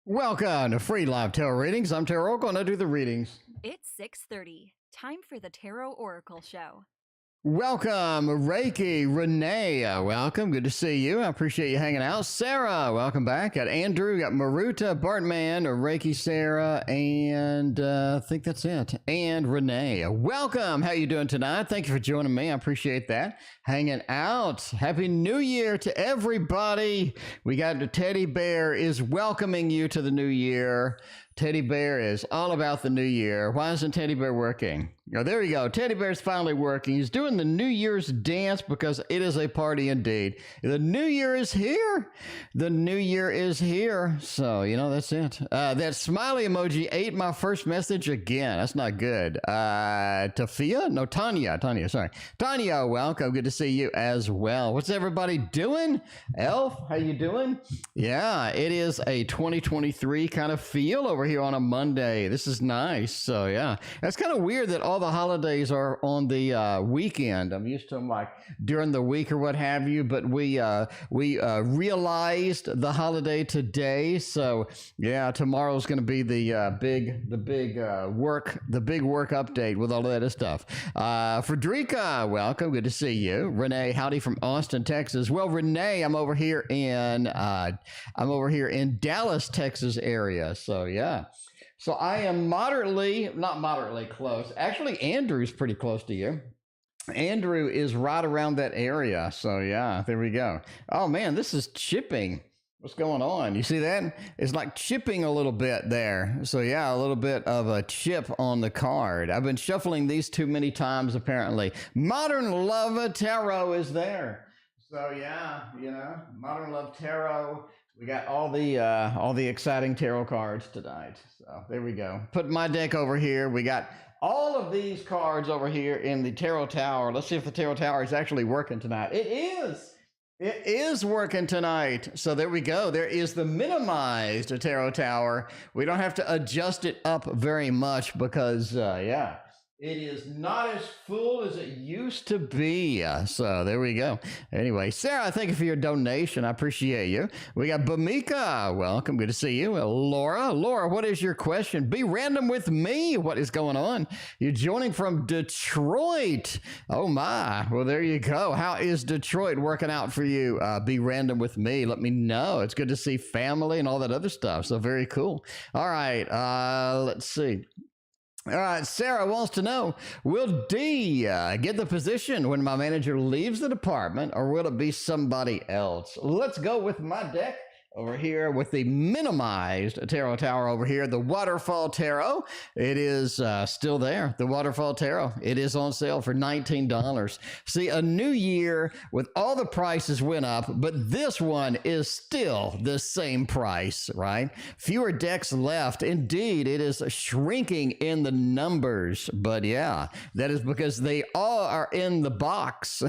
Welcome to Free Live Tarot Readings. I'm TarotOracle and I do the readings. It's 6:30. Time for the TarotOracle show. Welcome, Reiki, Renee. Welcome. Good to see you. I appreciate you hanging out. Sarah, welcome back. Got Andrew, got Maruta, Bartman, Reiki, Sarah, and I think that's it. And Renee. Welcome. How you doing tonight? Thank you for joining me. I appreciate that. Hanging out. Happy New Year to everybody. We got the Teddy Bear is welcoming you to the new year. Teddy Bear is all about the new year. Why isn't Teddy Bear working? Oh, there you go. Teddy Bear's finally working. He's doing the New Year's dance because it is a party indeed. The new year is here. The new year is here. So, you know, that's it. That smiley emoji ate my first message again. That's not good. Tafia? No, Tanya. Sorry. Tanya, welcome. Good to see you as well. What's everybody doing? Elf, how you doing? Yeah, it is a 2023 kind of feel over here on a Monday. This is nice. So, yeah. That's kind of weird that all the holidays are on the weekend. I'm used to them like during the week or what have you, but we realized the holiday today. So yeah, tomorrow's going to be the big work update with all of that stuff. Frederica, welcome. Good to see you. Renee, howdy from Austin, Texas. Well, Renee, I'm over here in Dallas, Texas area. So yeah. So I am not moderately close. Actually, Andrew's pretty close to you. Andrew is right around that area. So yeah, there we go. Oh man, this is chipping. What's going on? You see that? It's like chipping a little bit there. So yeah, a little bit of a chip on the card. I've been shuffling these too many times apparently. Modern Love Tarot is there. So yeah, you know, Modern Love Tarot. We got all the exciting tarot cards tonight. So there we go. Put my deck over here. We got all of these cards over here in the Tarot Tower. Let's see if the Tarot Tower is actually working tonight. It is. It is working tonight. So there we go. There is the minimized Tarot Tower. We don't have to adjust it up very much because, yeah. It is not as full as it used to be. So there we go. Anyway, Sarah, thank you for your donation. I appreciate you. We got Bamika. Welcome. Good to see you. Laura, what is your question? Be random with me. What is going on? You're joining from Detroit. Oh, my. Well, there you go. How is Detroit working out for you? Be random with me. Let me know. It's good to see family and all that other stuff. So very cool. All right. Let's see. All right, Sarah wants to know, will D get the position when my manager leaves the department, or will it be somebody else? Let's go with my deck, over here with the minimized tarot tower over here, the Waterfall Tarot. It is still there. The Waterfall Tarot. It is on sale for $19. See, a new year with all the prices went up, but this one is still the same price, right? Fewer decks left. Indeed, it is shrinking in the numbers, but yeah, that is because they all are in the box.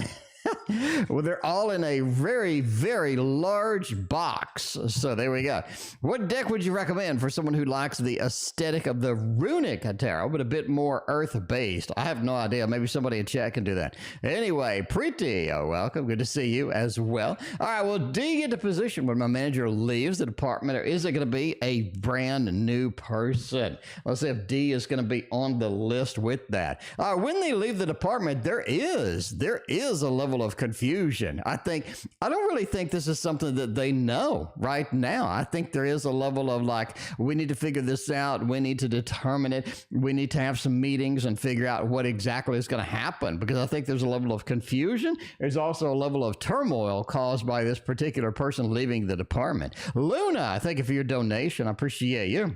Well, they're all in a very, very large box. So there we go. What deck would you recommend for someone who likes the aesthetic of the runic tarot, but a bit more earth-based? I have no idea. Maybe somebody in chat can do that. Anyway, Preeti, welcome. Good to see you as well. All right, well, do you get to position when my manager leaves the department, or is it going to be a brand new person? Let's see if D is going to be on the list with that. All right, when they leave the department, there is a level of confusion. I don't really think this is something that they know right now. I think there is a level of like, we need to figure this out. We need to determine it. We need to have some meetings and figure out what exactly is going to happen, because I think there's a level of confusion. There's also a level of turmoil caused by this particular person leaving the department. Luna, thank you for your donation. I appreciate you.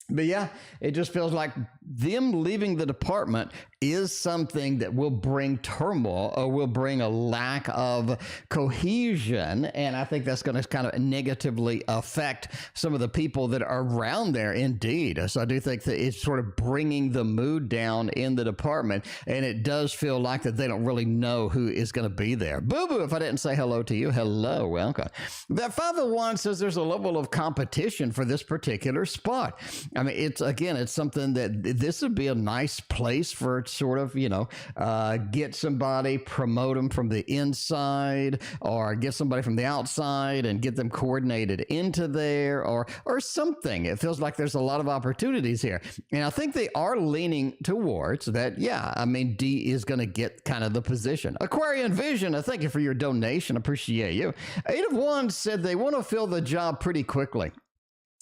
But yeah, it just feels like them leaving the department is something that will bring turmoil or will bring a lack of cohesion. And I think that's going to kind of negatively affect some of the people that are around there indeed. So I do think that it's sort of bringing the mood down in the department. And it does feel like that they don't really know who is going to be there. BooBoo, if I didn't say hello to you, hello, welcome. That 501 says there's a level of competition for this particular spot. I mean, it's something that this would be a nice place for sort of, get somebody, promote them from the inside, or get somebody from the outside and get them coordinated into there, or something. It feels like there's a lot of opportunities here. And I think they are leaning towards that. Yeah, I mean, D is going to get kind of the position. Aquarian Vision, I thank you for your donation. Appreciate you. 8 of Wands said they want to fill the job pretty quickly.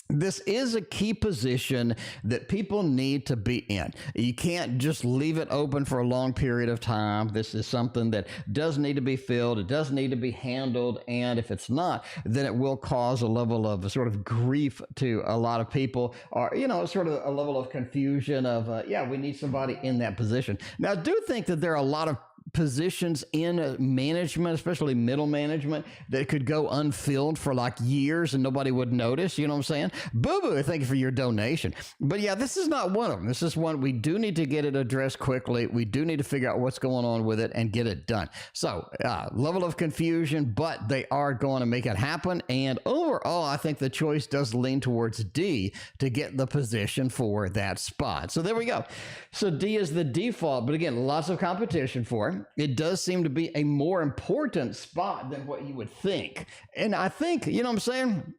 This is a key position that people need to be in. You can't just leave it open for a long period of time. This is something that does need to be filled. It does need to be handled. And if it's not, then it will cause a level of sort of grief to a lot of people, or, sort of a level of confusion of, we need somebody in that position. Now, I do think that there are a lot of positions in management, especially middle management, that could go unfilled for like years and nobody would notice. You know what I'm saying? BooBoo, thank you for your donation. But yeah, this is not one of them. This is one we do need to get it addressed quickly. We do need to figure out what's going on with it and get it done. So level of confusion, but they are going to make it happen. And overall, I think the choice does lean towards D to get the position for that spot. So there we go. So D is the default, but again, lots of competition for it. It does seem to be a more important spot than what you would think. And I think, you know what I'm saying?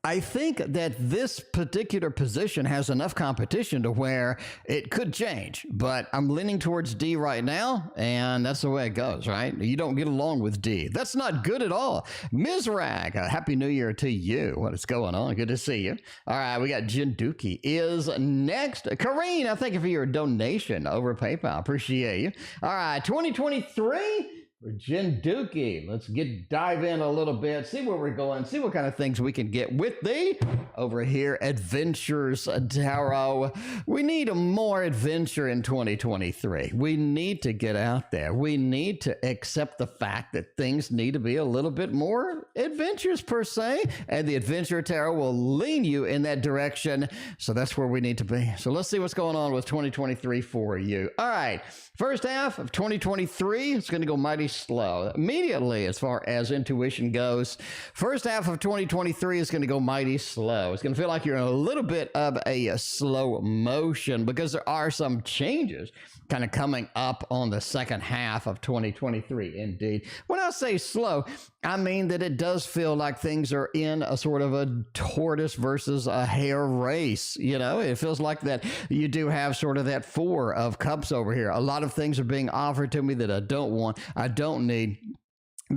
I think that this particular position has enough competition to where it could change, but I'm leaning towards D right now, and that's the way it goes, right? You don't get along with D. That's not good at all. Ms. Rag, Happy New Year to you. What is going on? Good to see you. All right, we got Jendeukie is next. Carine, I thank you for your donation over PayPal. Appreciate you. All right, 2023. For Jendeukie, let's dive in a little bit, see where we're going, see what kind of things we can get with the over here Adventures Tarot. We need more adventure in 2023. We need to get out there. We need to accept the fact that things need to be a little bit more adventurous per se, and the Adventure Tarot will lean you in that direction. So that's where we need to be. So let's see what's going on with 2023 for you. All right, first half of 2023, it's going to go mighty slow. Immediately, as far as intuition goes, first half of 2023 is going to go mighty slow. It's going to feel like you're in a little bit of a slow motion because there are some changes kind of coming up on the second half of 2023. Indeed. When I say slow, I mean that it does feel like things are in a sort of a tortoise versus a hare race. It feels like that you do have sort of that 4 of Cups over here. A lot of things are being offered to me that I don't want, I don't need.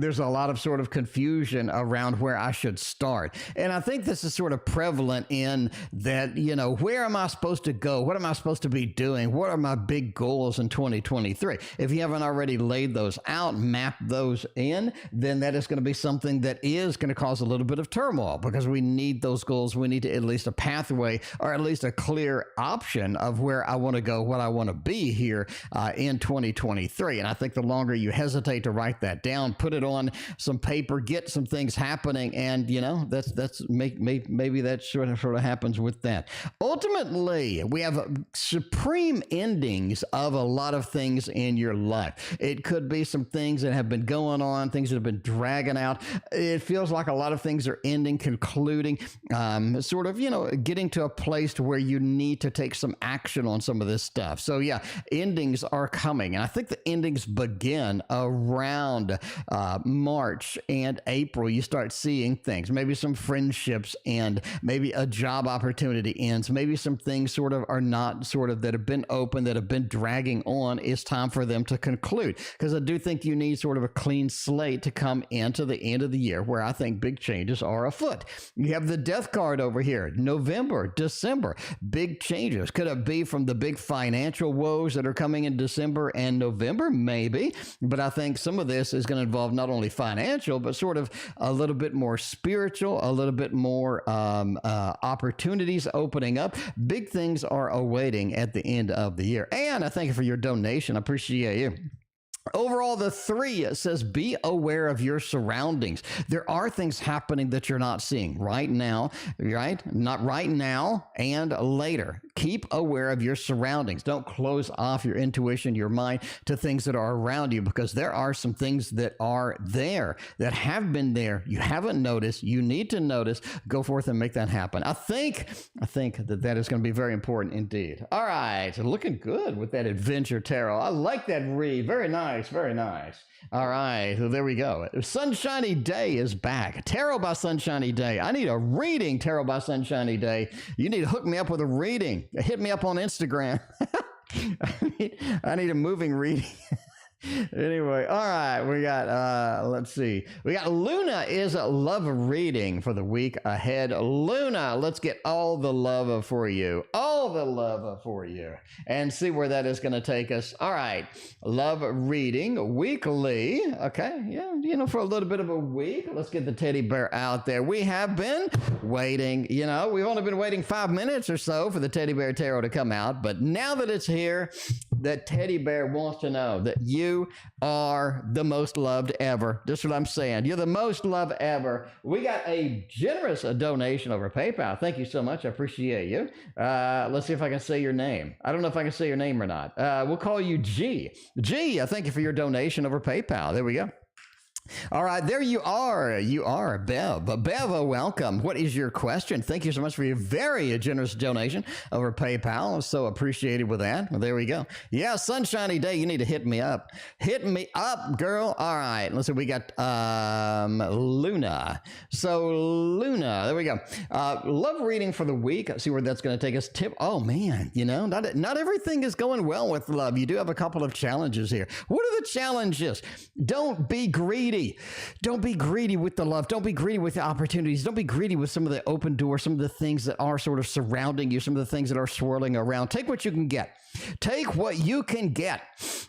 there's a lot of sort of confusion around where I should start. And I think this is sort of prevalent in that, you know, where am I supposed to go? What am I supposed to be doing? What are my big goals in 2023? If you haven't already laid those out, mapped those in, then that is going to be something that is going to cause a little bit of turmoil, because we need those goals. We need to at least a pathway, or at least a clear option of where I want to go, what I want to be here in 2023. And I think the longer you hesitate to write that down, put it on some paper, get some things happening, and you know, maybe that sort of happens with that. Ultimately, we have supreme endings of a lot of things in your life. It could be some things that have been going on, things that have been dragging out. It feels like a lot of things are ending, concluding, sort of, you know, getting to a place to where you need to take some action on some of this stuff. So yeah, endings are coming, and I think the endings begin around March and April. You start seeing things, maybe some friendships end, maybe a job opportunity ends, maybe some things sort of are not sort of that have been open, that have been dragging on. It's time for them to conclude, because I do think you need sort of a clean slate to come into the end of the year, where I think big changes are afoot. You have the death card over here, November, December, big changes. Could it be from the big financial woes that are coming in December and November? Maybe, but I think some of this is going to involve not only financial, but sort of a little bit more spiritual, a little bit more opportunities opening up. Big things are awaiting at the end of the year. And I thank you for your donation. I appreciate you. Overall, the 3 says, be aware of your surroundings. There are things happening that you're not seeing right now, right? Not right now and later. Keep aware of your surroundings. Don't close off your intuition, your mind to things that are around you, because there are some things that are there, that have been there. You haven't noticed. You need to notice. Go forth and make that happen. I think that is going to be very important indeed. All right. Looking good with that Adventure Tarot. I like that read. Very nice. Very nice. All right, so there we go. Sunshiny Day is back. Tarot by Sunshiny Day. I need a reading, Tarot by Sunshiny Day. You need to hook me up with a reading. Hit me up on Instagram. I need a moving reading. Anyway, all right, we got, let's see. We got Luna is a love reading for the week ahead. Luna, let's get all the love for you. All the love for you. And see where that is going to take us. All right, love reading weekly. Okay, yeah, you know, for a little bit of a week. Let's get the teddy bear out there. We have been waiting, you know, we've only been waiting 5 minutes or so for the teddy bear tarot to come out. But now that it's here, that teddy bear wants to know that you are the most loved ever. That's what I'm saying. You're the most loved ever. We got a generous donation over PayPal. Thank you so much. I appreciate you. Let's see if I can say your name. I don't know if I can say your name or not. We'll call you G. G, I thank you for your donation over PayPal. There we go. All right, there you are. You are Bev. Bev, welcome. What is your question? Thank you so much for your very generous donation over PayPal. I'm so appreciated with that. Well, there we go. Yeah, Sunshiny Day. You need to hit me up. Hit me up, girl. All right. Let's see. We got Luna. So Luna, there we go. Love reading for the week. See where that's going to take us. Tip. Oh man, you know, not everything is going well with love. You do have a couple of challenges here. What are the challenges? Don't be greedy. Don't be greedy with the love. Don't be greedy with the opportunities. Don't be greedy with some of the open doors, some of the things that are sort of surrounding you, some of the things that are swirling around. Take what you can get. Take what you can get.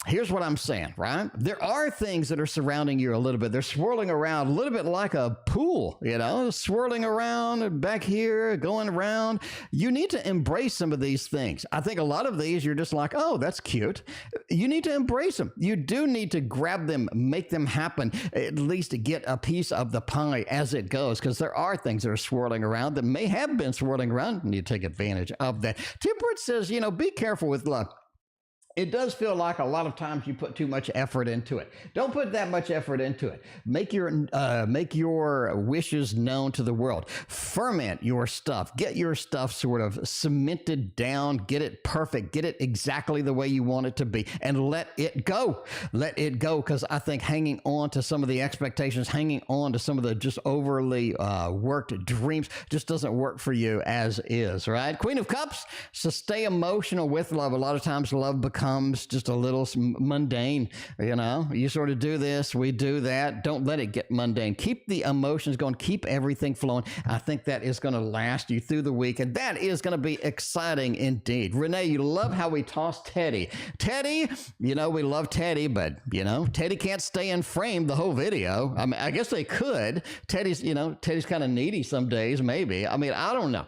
Here's what I'm saying, right? There are things that are surrounding you a little bit. They're swirling around a little bit like a pool, you know, swirling around back here, going around. You need to embrace some of these things. I think a lot of these, you're just like, oh, that's cute. You need to embrace them. You do need to grab them, make them happen, at least to get a piece of the pie as it goes, because there are things that are swirling around that may have been swirling around, and you take advantage of that. Temperance says, you know, be careful with love. It does feel like a lot of times you put too much effort into it. Don't put that much effort into it. Make your wishes known to the world. Ferment your stuff. Get your stuff sort of cemented down. Get it perfect. Get it exactly the way you want it to be. And let it go. Let it go, because I think hanging on to some of the expectations, hanging on to some of the just overly worked dreams just doesn't work for you as is, right? Queen of Cups, so stay emotional with love. A lot of times love becomes becomes just a little mundane. You know, you sort of do this, we do that. Don't let it get mundane. Keep the emotions going, keep everything flowing. I think that is going to last you through the week, and that is going to be exciting indeed. Renee, you love how we toss Teddy. Teddy, you know, we love Teddy, but, you know, Teddy can't stay in frame the whole video. I mean, I guess they could. Teddy's kind of needy some days, maybe. I mean, I don't know.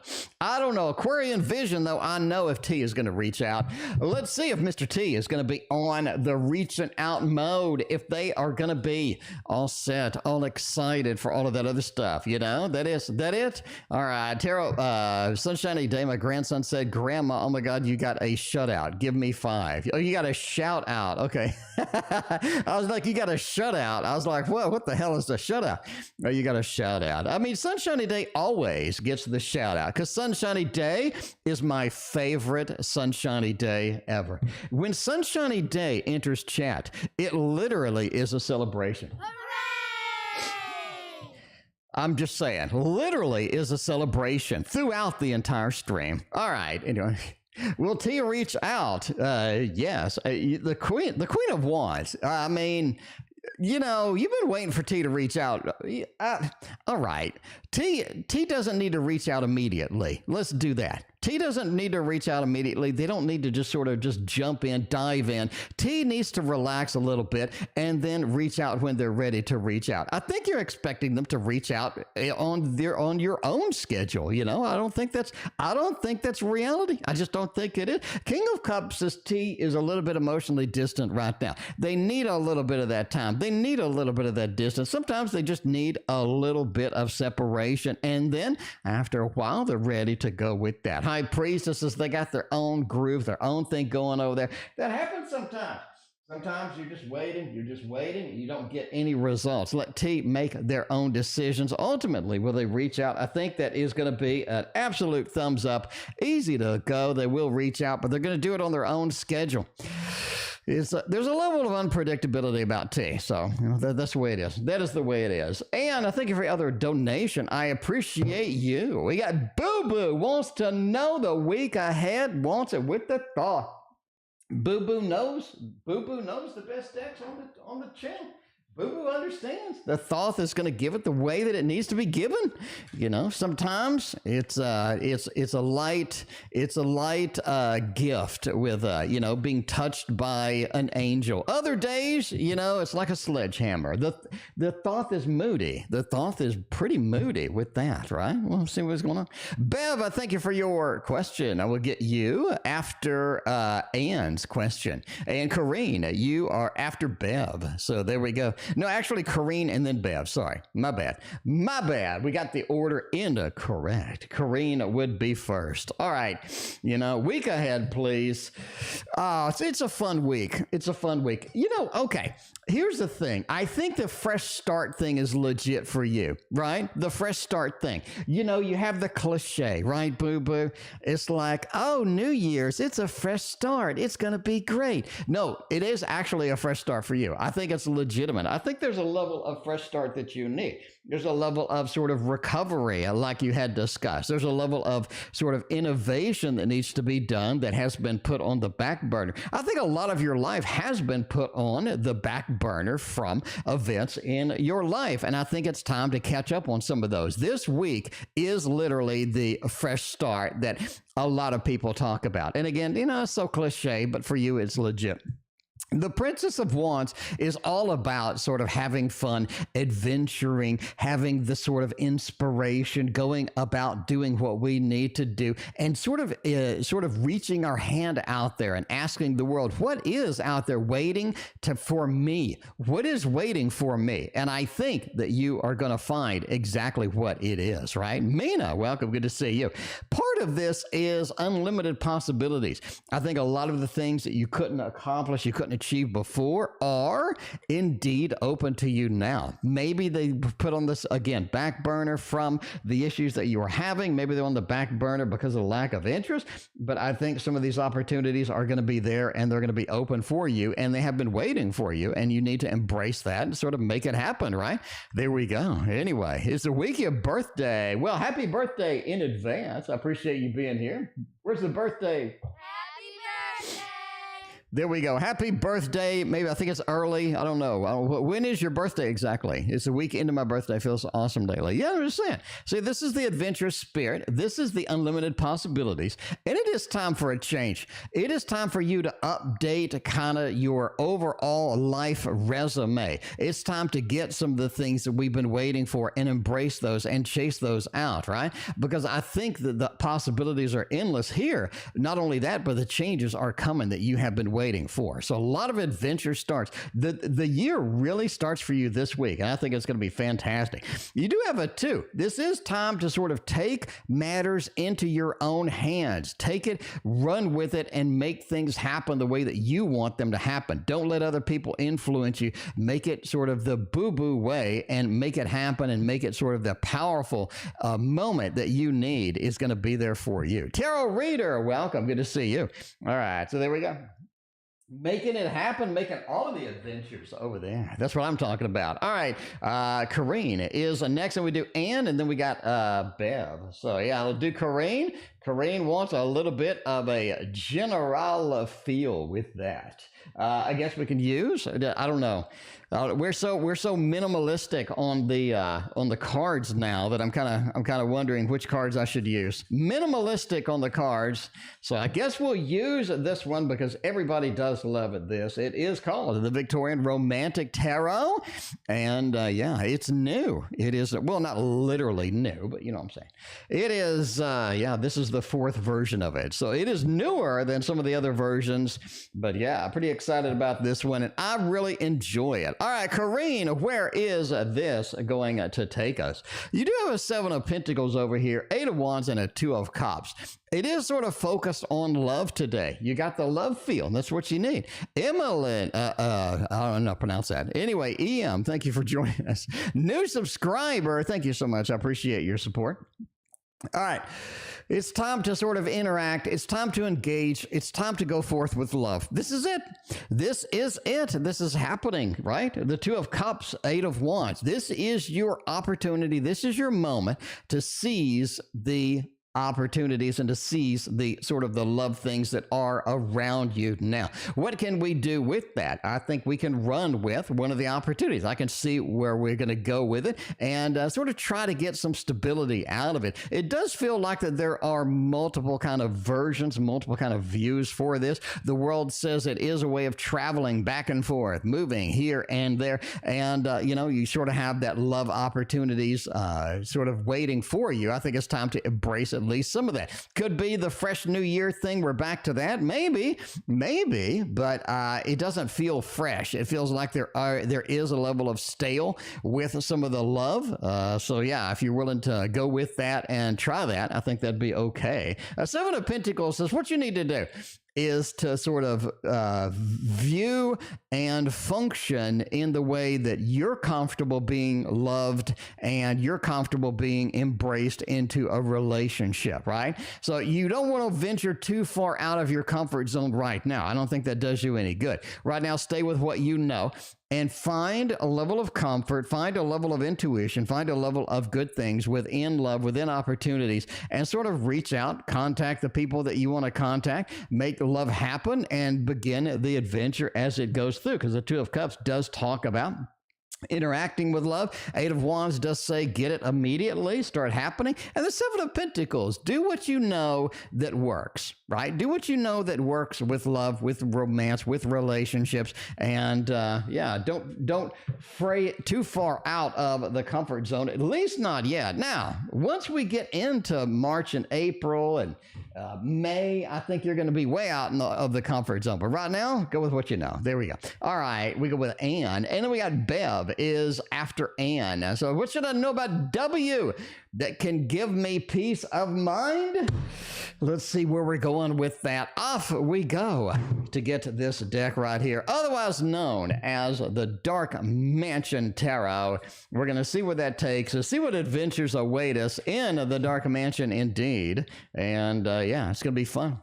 Aquarian Vision, though, I know if T is going to reach out. Let's see if Mr. T is going to be on the reaching out mode, if they are going to be all set, all excited for all of that other stuff. You know, that it? All right, Tarot, sunshiny day, my grandson said, Grandma, oh my God, you got a shutout. Give me 5. Oh, you got a shout out. Okay. I was like, you got a shutout. I was like, what the hell is a shutout? Oh, you got a shout out. I mean, sunshiny day always gets the shout out because sunshiny day is my favorite sunshiny day ever. When sunshiny day enters chat, it literally is a celebration. I'm just saying, literally is a celebration throughout the entire stream. All right, anyway. Will T reach out? Yes. The Queen of Wands. I mean, you know, you've been waiting for T to reach out. All right. T doesn't need to reach out immediately. Let's do that. T doesn't need to reach out immediately. They don't need to just sort of just jump in, dive in. T needs to relax a little bit and then reach out when they're ready to reach out. I think you're expecting them to reach out on your own schedule. You know, I don't think that's reality. I just don't think it is. King of Cups says T is a little bit emotionally distant right now. They need a little bit of that time. They need a little bit of that distance. Sometimes they just need a little bit of separation. And then after a while, they're ready to go with that. High Priestesses, they got their own groove, their own thing going over there. That happens sometimes. Sometimes you're just waiting, you don't get any results. Let T make their own decisions. Ultimately, will they reach out? I think that is going to be an absolute thumbs up. Easy to go. They will reach out, but they're going to do it on their own schedule. There's a level of unpredictability about T, so you know, that's the way it is. That is the way it is. And I think every other donation, I appreciate you. We got BooBoo wants to know the week ahead, wants it with the thought. BooBoo knows the best decks on the channel. BooBoo understands. The thoth is going to give it the way that it needs to be given. You know, sometimes it's a light gift with being touched by an angel. Other days, you know, it's like a sledgehammer. The thoth is moody. The thoth is pretty moody with that, right? We'll see what's going on. Bev, I thank you for your question. I will get you after Anne's question. And Carine, you are after Bev. So there we go. No, actually, Carine and then Bev. Sorry. My bad. We got the order incorrect. Carine would be first. All right. You know, week ahead, please. It's a fun week. You know, okay. Here's the thing. I think the fresh start thing is legit for you, right? The fresh start thing. You know, you have the cliche, right, BooBoo? It's like, oh, New Year's, it's a fresh start. It's going to be great. No, it is actually a fresh start for you. I think it's legitimate. I think there's a level of fresh start that you need. There's a level of sort of recovery like you had discussed. There's a level of sort of innovation that needs to be done that has been put on the back burner. I think a lot of your life has been put on the back burner from events in your life. And I think it's time to catch up on some of those. This week is literally the fresh start that a lot of people talk about. And again, you know, it's so cliche, but for you, it's legit. The Princess of Wands is all about sort of having fun, adventuring, having the sort of inspiration, going about doing what we need to do, and sort of reaching our hand out there and asking the world, what is out there waiting for me? What is waiting for me? And I think that you are going to find exactly what it is, right? Mina, welcome. Good to see you. Part of this is unlimited possibilities. I think a lot of the things that you couldn't accomplish, you couldn't achieve before are indeed open to you now. Maybe they put on this, again, back burner from the issues that you were having. Maybe they're on the back burner because of lack of interest, but I think some of these opportunities are going to be there and they're going to be open for you and they have been waiting for you and you need to embrace that and sort of make it happen, right? There we go. Anyway, it's the week of your birthday. Well, happy birthday in advance. I appreciate you being here. Where's the birthday? There we go. Happy birthday. Maybe I think it's early. I don't know. When is your birthday exactly? It's a week into my birthday. Feels awesome daily. Yeah, I'm just saying. See, this is the adventurous spirit. This is the unlimited possibilities. And it is time for a change. It is time for you to update kind of your overall life resume. It's time to get some of the things that we've been waiting for and embrace those and chase those out, right? Because I think that the possibilities are endless here. Not only that, but the changes are coming that you have been waiting for. So a lot of adventure starts. The year really starts for you this week, and I think it's going to be fantastic. You do have a 2. This is time to sort of take matters into your own hands. Take it, run with it, and make things happen the way that you want them to happen. Don't let other people influence you. Make it sort of the BooBoo way and make it happen and make it sort of the powerful moment that you need is going to be there for you. Tarot reader, welcome. Good to see you. All right, so there we go. Making it happen, making all of the adventures over there. That's what I'm talking about. All right, Carine is next, and we do Anne, and then we got Bev. So yeah, we'll do Carine. Carine wants a little bit of a general feel with that. I guess we can use. I don't know. We're so minimalistic on the cards now that I'm kind of wondering which cards I should use. Minimalistic on the cards, so I guess we'll use this one because everybody does love this. It is called the Victorian Romantic Tarot, and yeah, it's new. It is, well, not literally new, but you know what I'm saying. It is, yeah, this is the 4th version of it, so it is newer than some of the other versions. But yeah, I'm pretty excited about this one, and I really enjoy it. All right, Carine, where is this going to take us? You do have a 7 of Pentacles over here, 8 of Wands, and a 2 of Cups. It is sort of focused on love today. You got the love feel, and that's what you need. Emmeline, I don't know how to pronounce that. Anyway, EM, thank you for joining us. New subscriber, thank you so much. I appreciate your support. All right, it's time to sort of interact. It's time to engage. It's time to go forth with love. This is it. This is it. This is happening, right? The 2 of Cups, 8 of Wands. This is your opportunity. This is your moment to seize the opportunities and to seize the sort of the love things that are around you now. What can we do with that? I think we can run with one of the opportunities. I can see where we're going to go with it and sort of try to get some stability out of it. It does feel like that there are multiple kind of versions, multiple kind of views for this. The world says it is a way of traveling back and forth, moving here and there. And, you know, you sort of have that love opportunities sort of waiting for you. I think it's time to embrace at least some of that. Could be the fresh new year thing. We're back to that. Maybe, but it doesn't feel fresh. It feels like there is a level of stale with some of the love. So yeah, if you're willing to go with that and try that, I think that'd be okay. 7 of Pentacles says what you need to do is to sort of view and function in the way that you're comfortable being loved and you're comfortable being embraced into a relationship, right? So you don't want to venture too far out of your comfort zone right now. I don't think that does you any good. Right now, stay with what you know and find a level of comfort, find a level of intuition, find a level of good things within love, within opportunities, and sort of reach out, contact the people that you want to contact, make love happen, and begin the adventure as it goes through. Because the 2 of Cups does talk about interacting with love. 8 of Wands does say get it immediately, start happening. And the 7 of Pentacles, do what you know that works, right? Do what you know that works with love, with romance, with relationships. And yeah, don't fray it too far out of the comfort zone, at least not yet. Now, once we get into March and April and May, I think you're going to be way out of the comfort zone. But right now, go with what you know. There we go. All right, we go with Anne. And then we got Bev is after Anne. So what should I know about W that can give me peace of mind? Let's see where we're going with that. Off we go to get this deck right here, otherwise known as the Dark Mansion Tarot. We're going to see where that takes us, see what adventures await us in the Dark Mansion indeed. And yeah, it's going to be fun.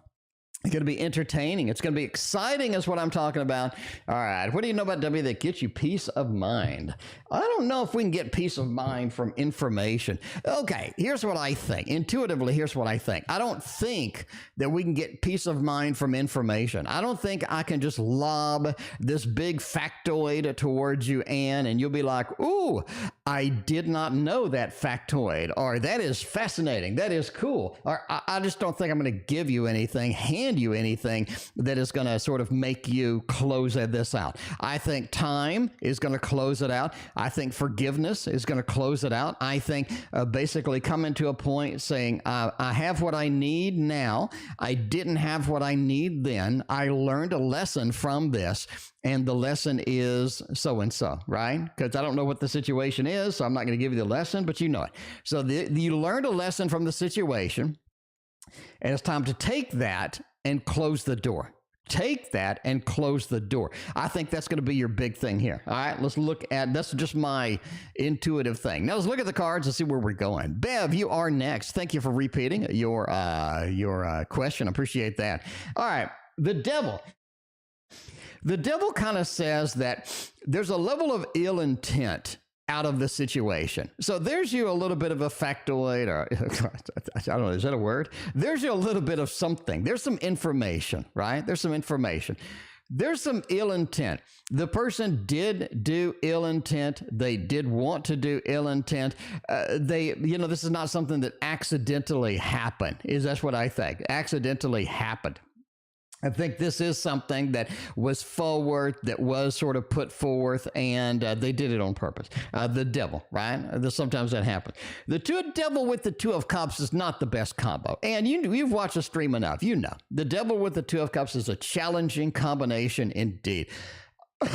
It's going to be entertaining. It's going to be exciting is what I'm talking about. All right. What do you know about W that gets you peace of mind? I don't know if we can get peace of mind from information. Okay. Here's what I think. Intuitively, here's what I think. I don't think that we can get peace of mind from information. I don't think I can just lob this big factoid towards you, Anne, and you'll be like, ooh, I did not know that factoid, or that is fascinating. That is cool. Or I just don't think I'm going to give you anything, hand you anything that is going to sort of make you close this out. I think time is going to close it out. I think forgiveness is going to close it out. I think basically coming to a point saying, I have what I need now. I didn't have what I need then. I learned a lesson from this. And the lesson is so-and-so, right? Because I don't know what the situation is, so I'm not going to give you the lesson, but you know it. So you learned a lesson from the situation, and it's time to take that and close the door. Take that and close the door. I think that's going to be your big thing here. All right, let's look at, that's just my intuitive thing. Now let's look at the cards and see where we're going. Bev, you are next. Thank you for repeating your question. I appreciate that. All right, the devil. The devil kind of says that there's a level of ill intent out of the situation. So there's you a little bit of a factoid, or I don't know, is that a word? There's you a little bit of something. There's some information, right? There's some information. There's some ill intent. The person did do ill intent. They did want to do ill intent. This is not something that accidentally happened. That's what I think. Accidentally happened. I think this is something that was forward, that was sort of put forth, and they did it on purpose. The devil, right? Sometimes that happens. The devil with the Two of Cups is not the best combo. And you've watched the stream enough. You know. The devil with the Two of Cups is a challenging combination indeed.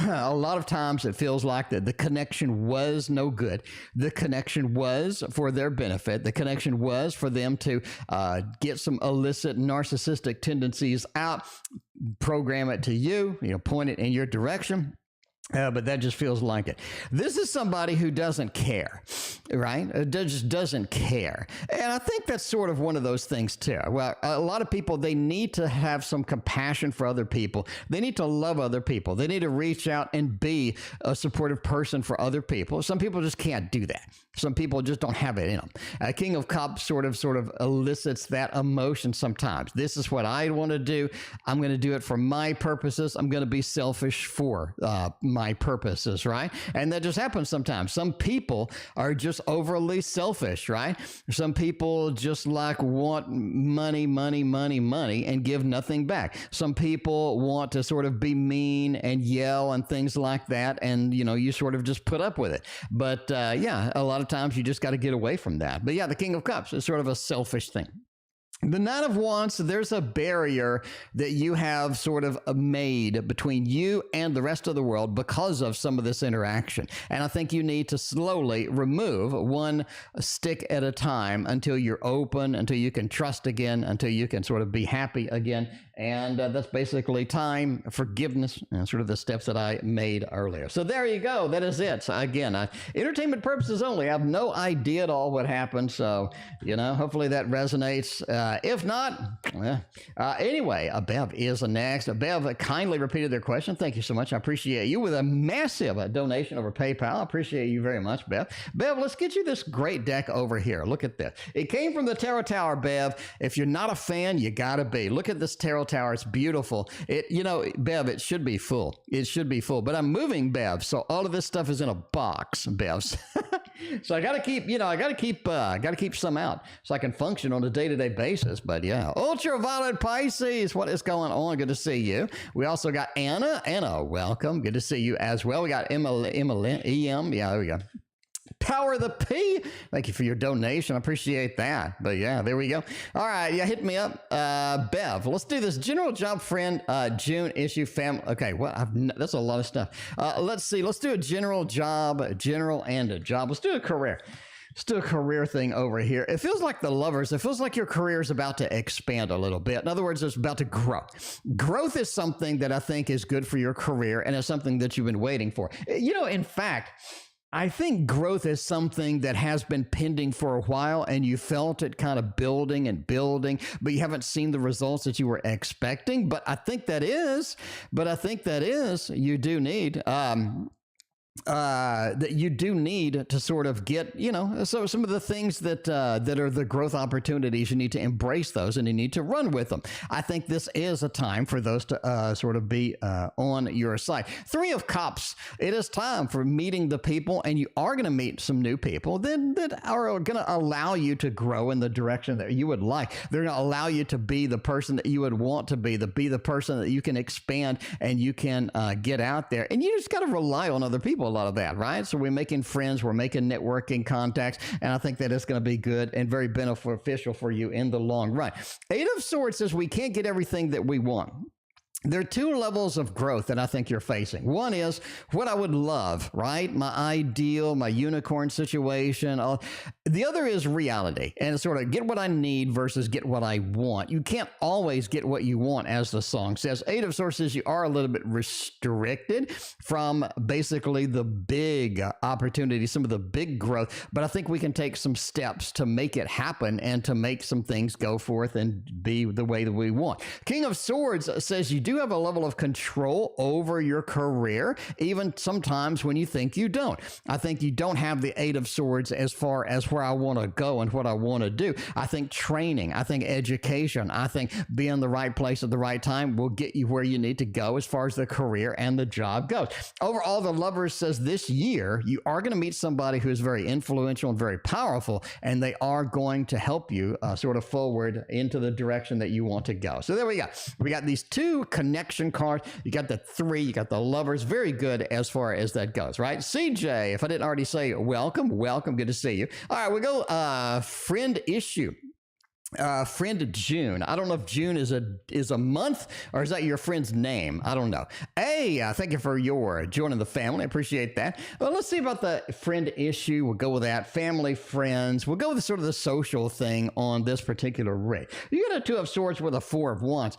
A lot of times it feels like that the connection was no good. The connection was for their benefit. The connection was for them to get some illicit narcissistic tendencies out, program it to you, point it in your direction. But that just feels like it. This is somebody who doesn't care, right? Just doesn't care. And I think that's sort of one of those things too. Well, a lot of people, they need to have some compassion for other people. They need to love other people. They need to reach out and be a supportive person for other people. Some people just can't do that. Some people just don't have it in them. King of Cups sort of elicits that emotion sometimes. This is what I want to do. I'm going to do it for my purposes. I'm going to be selfish for my purposes, right? And that just happens sometimes. Some people are just overly selfish, right? Some people just want money, and give nothing back. Some people want to sort of be mean and yell and things like that, and you sort of just put up with it. But a lot of times you just got to get away from that. But yeah, the King of Cups is sort of a selfish thing. The Nine of Wands, there's a barrier that you have sort of made between you and the rest of the world because of some of this interaction. And I think you need to slowly remove one stick at a time until you're open, until you can trust again, until you can sort of be happy again. And that's basically time, forgiveness, and sort of the steps that I made earlier. So there you go. That is it. So again, entertainment purposes only. I have no idea at all what happened. So, hopefully that resonates. If not, anyway, Bev is next. Bev kindly repeated their question. Thank you so much. I appreciate you with a massive donation over PayPal. I appreciate you very much, Bev. Bev, let's get you this great deck over here. Look at this. It came from the Tarot Tower, Bev. If you're not a fan, you gotta be. Look at this Tarot Tower. It's beautiful. Bev, it should be full. It should be full. But I'm moving, Bev, so all of this stuff is in a box, Bev. So I got to keep some out so I can function on a day-to-day basis. But yeah, Ultraviolet Pisces, what is going on? Good to see you. We also got Anna. Anna, welcome. Good to see you as well. We got Emma, EM. Yeah, there we go. Power the P. Thank you for your donation. I appreciate that. But yeah, there we go. All right. Yeah, hit me up. Bev, let's do this. General job friend, June issue family. Okay. Well, that's a lot of stuff. Let's see. Let's do a general job, general and a job. Let's do a career. Let's do a career thing over here. It feels like the lovers. It feels like your career is about to expand a little bit. In other words, it's about to grow. Growth is something that I think is good for your career, and it's something that you've been waiting for. In fact, I think growth is something that has been pending for a while, and you felt it kind of building and building, but you haven't seen the results that you were expecting. But I think that is, you do need, that you do need to sort of get, so some of the things that that are the growth opportunities, you need to embrace those and you need to run with them. I think this is a time for those to sort of be on your side. Three of Cups, it is time for meeting the people, and you are going to meet some new people that are going to allow you to grow in the direction that you would like. They're going to allow you to be the person that you would want to be the person that you can expand and you can get out there. And you just got to rely on other people. A lot of that, right? So we're making friends, we're making networking contacts, and I think that it's going to be good and very beneficial for you in the long run. Eight of Swords says we can't get everything that we want. There are two levels of growth that I think you're facing. One is what I would love, right? My ideal, my unicorn situation. The other is reality, and it's sort of get what I need versus get what I want. You can't always get what you want, as the song says. Eight of Swords says you are a little bit restricted from basically the big opportunities, some of the big growth, but I think we can take some steps to make it happen and to make some things go forth and be the way that we want. King of Swords says you do have a level of control over your career, even sometimes when you think you don't. I think you don't have the Eight of Swords as far as where I want to go and what I want to do. I think training, I think education, I think being in the right place at the right time will get you where you need to go as far as the career and the job goes. Overall, the Lovers says this year you are going to meet somebody who is very influential and very powerful, and they are going to help you sort of forward into the direction that you want to go. So there we go. We got these two connection cards. You got the three, you got the Lovers. Very good as far as that goes, right? CJ, if I didn't already say welcome, good to see you. All right, we go friend issue. Friend June. I don't know if June is a month, or is that your friend's name? I don't know. Hey, thank you for your joining the family. I appreciate that. Well, let's see about the friend issue. We'll go with that. Family, friends. We'll go with sort of the social thing on this particular rig. You got a Two of Swords with a Four of Wands.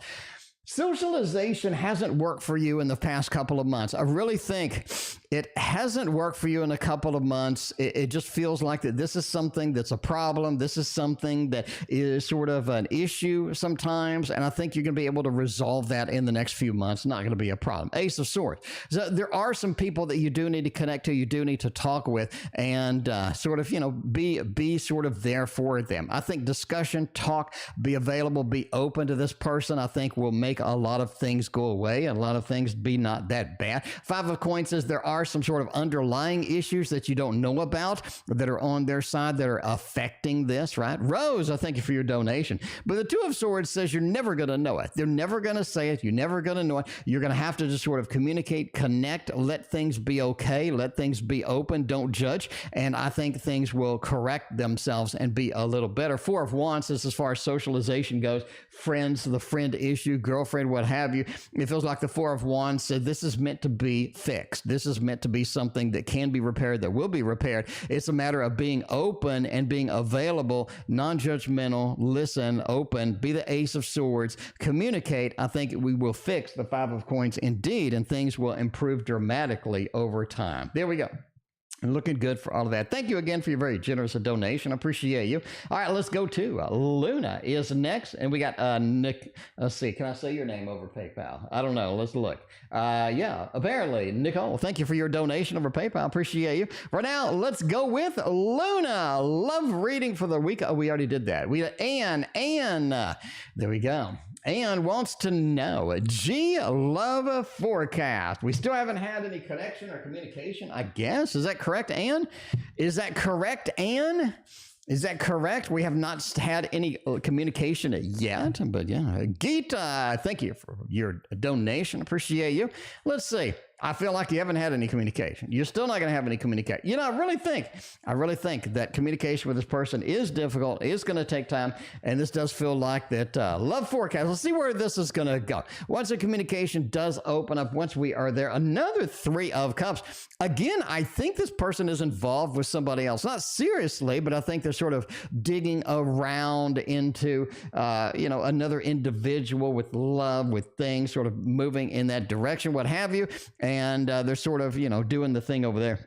Socialization hasn't worked for you in the past couple of months. I really think it hasn't worked for you in a couple of months. It just feels like that this is something that's a problem. This is something that is sort of an issue sometimes, and I think you're going to be able to resolve that in the next few months. Not going to be a problem. Ace of Swords. So there are some people that you do need to connect to, you do need to talk with, and sort of, be sort of there for them. I think discussion, talk, be available, be open to this person, I think will make a lot of things go away and a lot of things be not that bad. Five of Coins says there are some sort of underlying issues that you don't know about that are on their side that are affecting this, right? Rose, I thank you for your donation. But the Two of Swords says you're never going to know it. They're never going to say it. You're never going to know it. You're going to have to just sort of communicate, connect, let things be okay, let things be open, don't judge. And I think things will correct themselves and be a little better. Four of Wands is as far as socialization goes, friends, the friend issue, girlfriend, what have you. It feels like the Four of Wands said this is meant to be fixed. This is meant to be something that can be repaired, that will be repaired. It's a matter of being open and being available, non-judgmental, listen, open, be the Ace of Swords, communicate. I think we will fix the Five of Coins indeed, and things will improve dramatically over time. There we go. Looking good for all of that. Thank you again for your very generous donation. I appreciate you. All right, let's go to Luna is next. And we got Nick. Let's see. Can I say your name over PayPal? I don't know. Let's look. Yeah, apparently. Nicole, thank you for your donation over PayPal. Appreciate you. For now, let's go with Luna. Love reading for the week. Oh, we already did that. We got Anne. There we go. Anne wants to know, love forecast. We still haven't had any connection or communication, I guess. Is that correct, Anne? Is that correct, Anne? Is that correct? We have not had any communication yet, but yeah. Gita, thank you for your donation. Appreciate you. Let's see. I feel like you haven't had any communication. You're still not going to have any communication. I really think that communication with this person is difficult, is going to take time, and this does feel like that love forecast. Let's see where this is going to go. Once the communication does open up, once we are there, another Three of Cups. Again, I think this person is involved with somebody else. Not seriously, but I think they're sort of digging around into, another individual with love, with things, sort of moving in that direction, what have you. And they're sort of, doing the thing over there.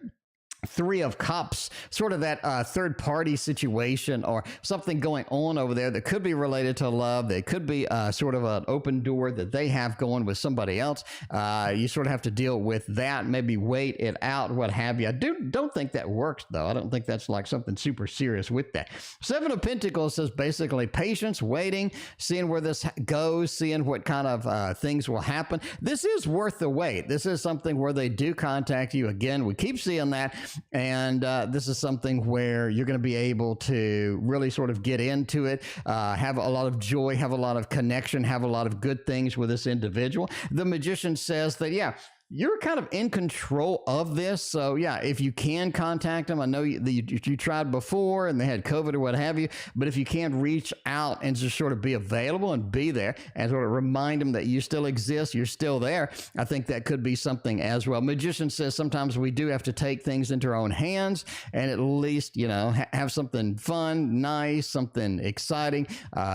Three of Cups, sort of that third party situation or something going on over there that could be related to love. That could be sort of an open door that they have going with somebody else. You sort of have to deal with that, maybe wait it out, what have you. I don't think that works, though. I don't think that's like something super serious with that. Seven of Pentacles says basically patience, waiting, seeing where this goes, seeing what kind of things will happen. This is worth the wait. This is something where they do contact you again. We keep seeing that. And this is something where you're going to be able to really sort of get into it, have a lot of joy, have a lot of connection, have a lot of good things with this individual. The Magician says that, yeah, you're kind of in control of this. So, yeah, if you can contact them, I know you tried before and they had COVID or what have you, but if you can reach out and just sort of be available and be there and sort of remind them that you still exist, you're still there, I think that could be something as well. Magician says sometimes we do have to take things into our own hands and at least, you know, have something fun, nice, something exciting,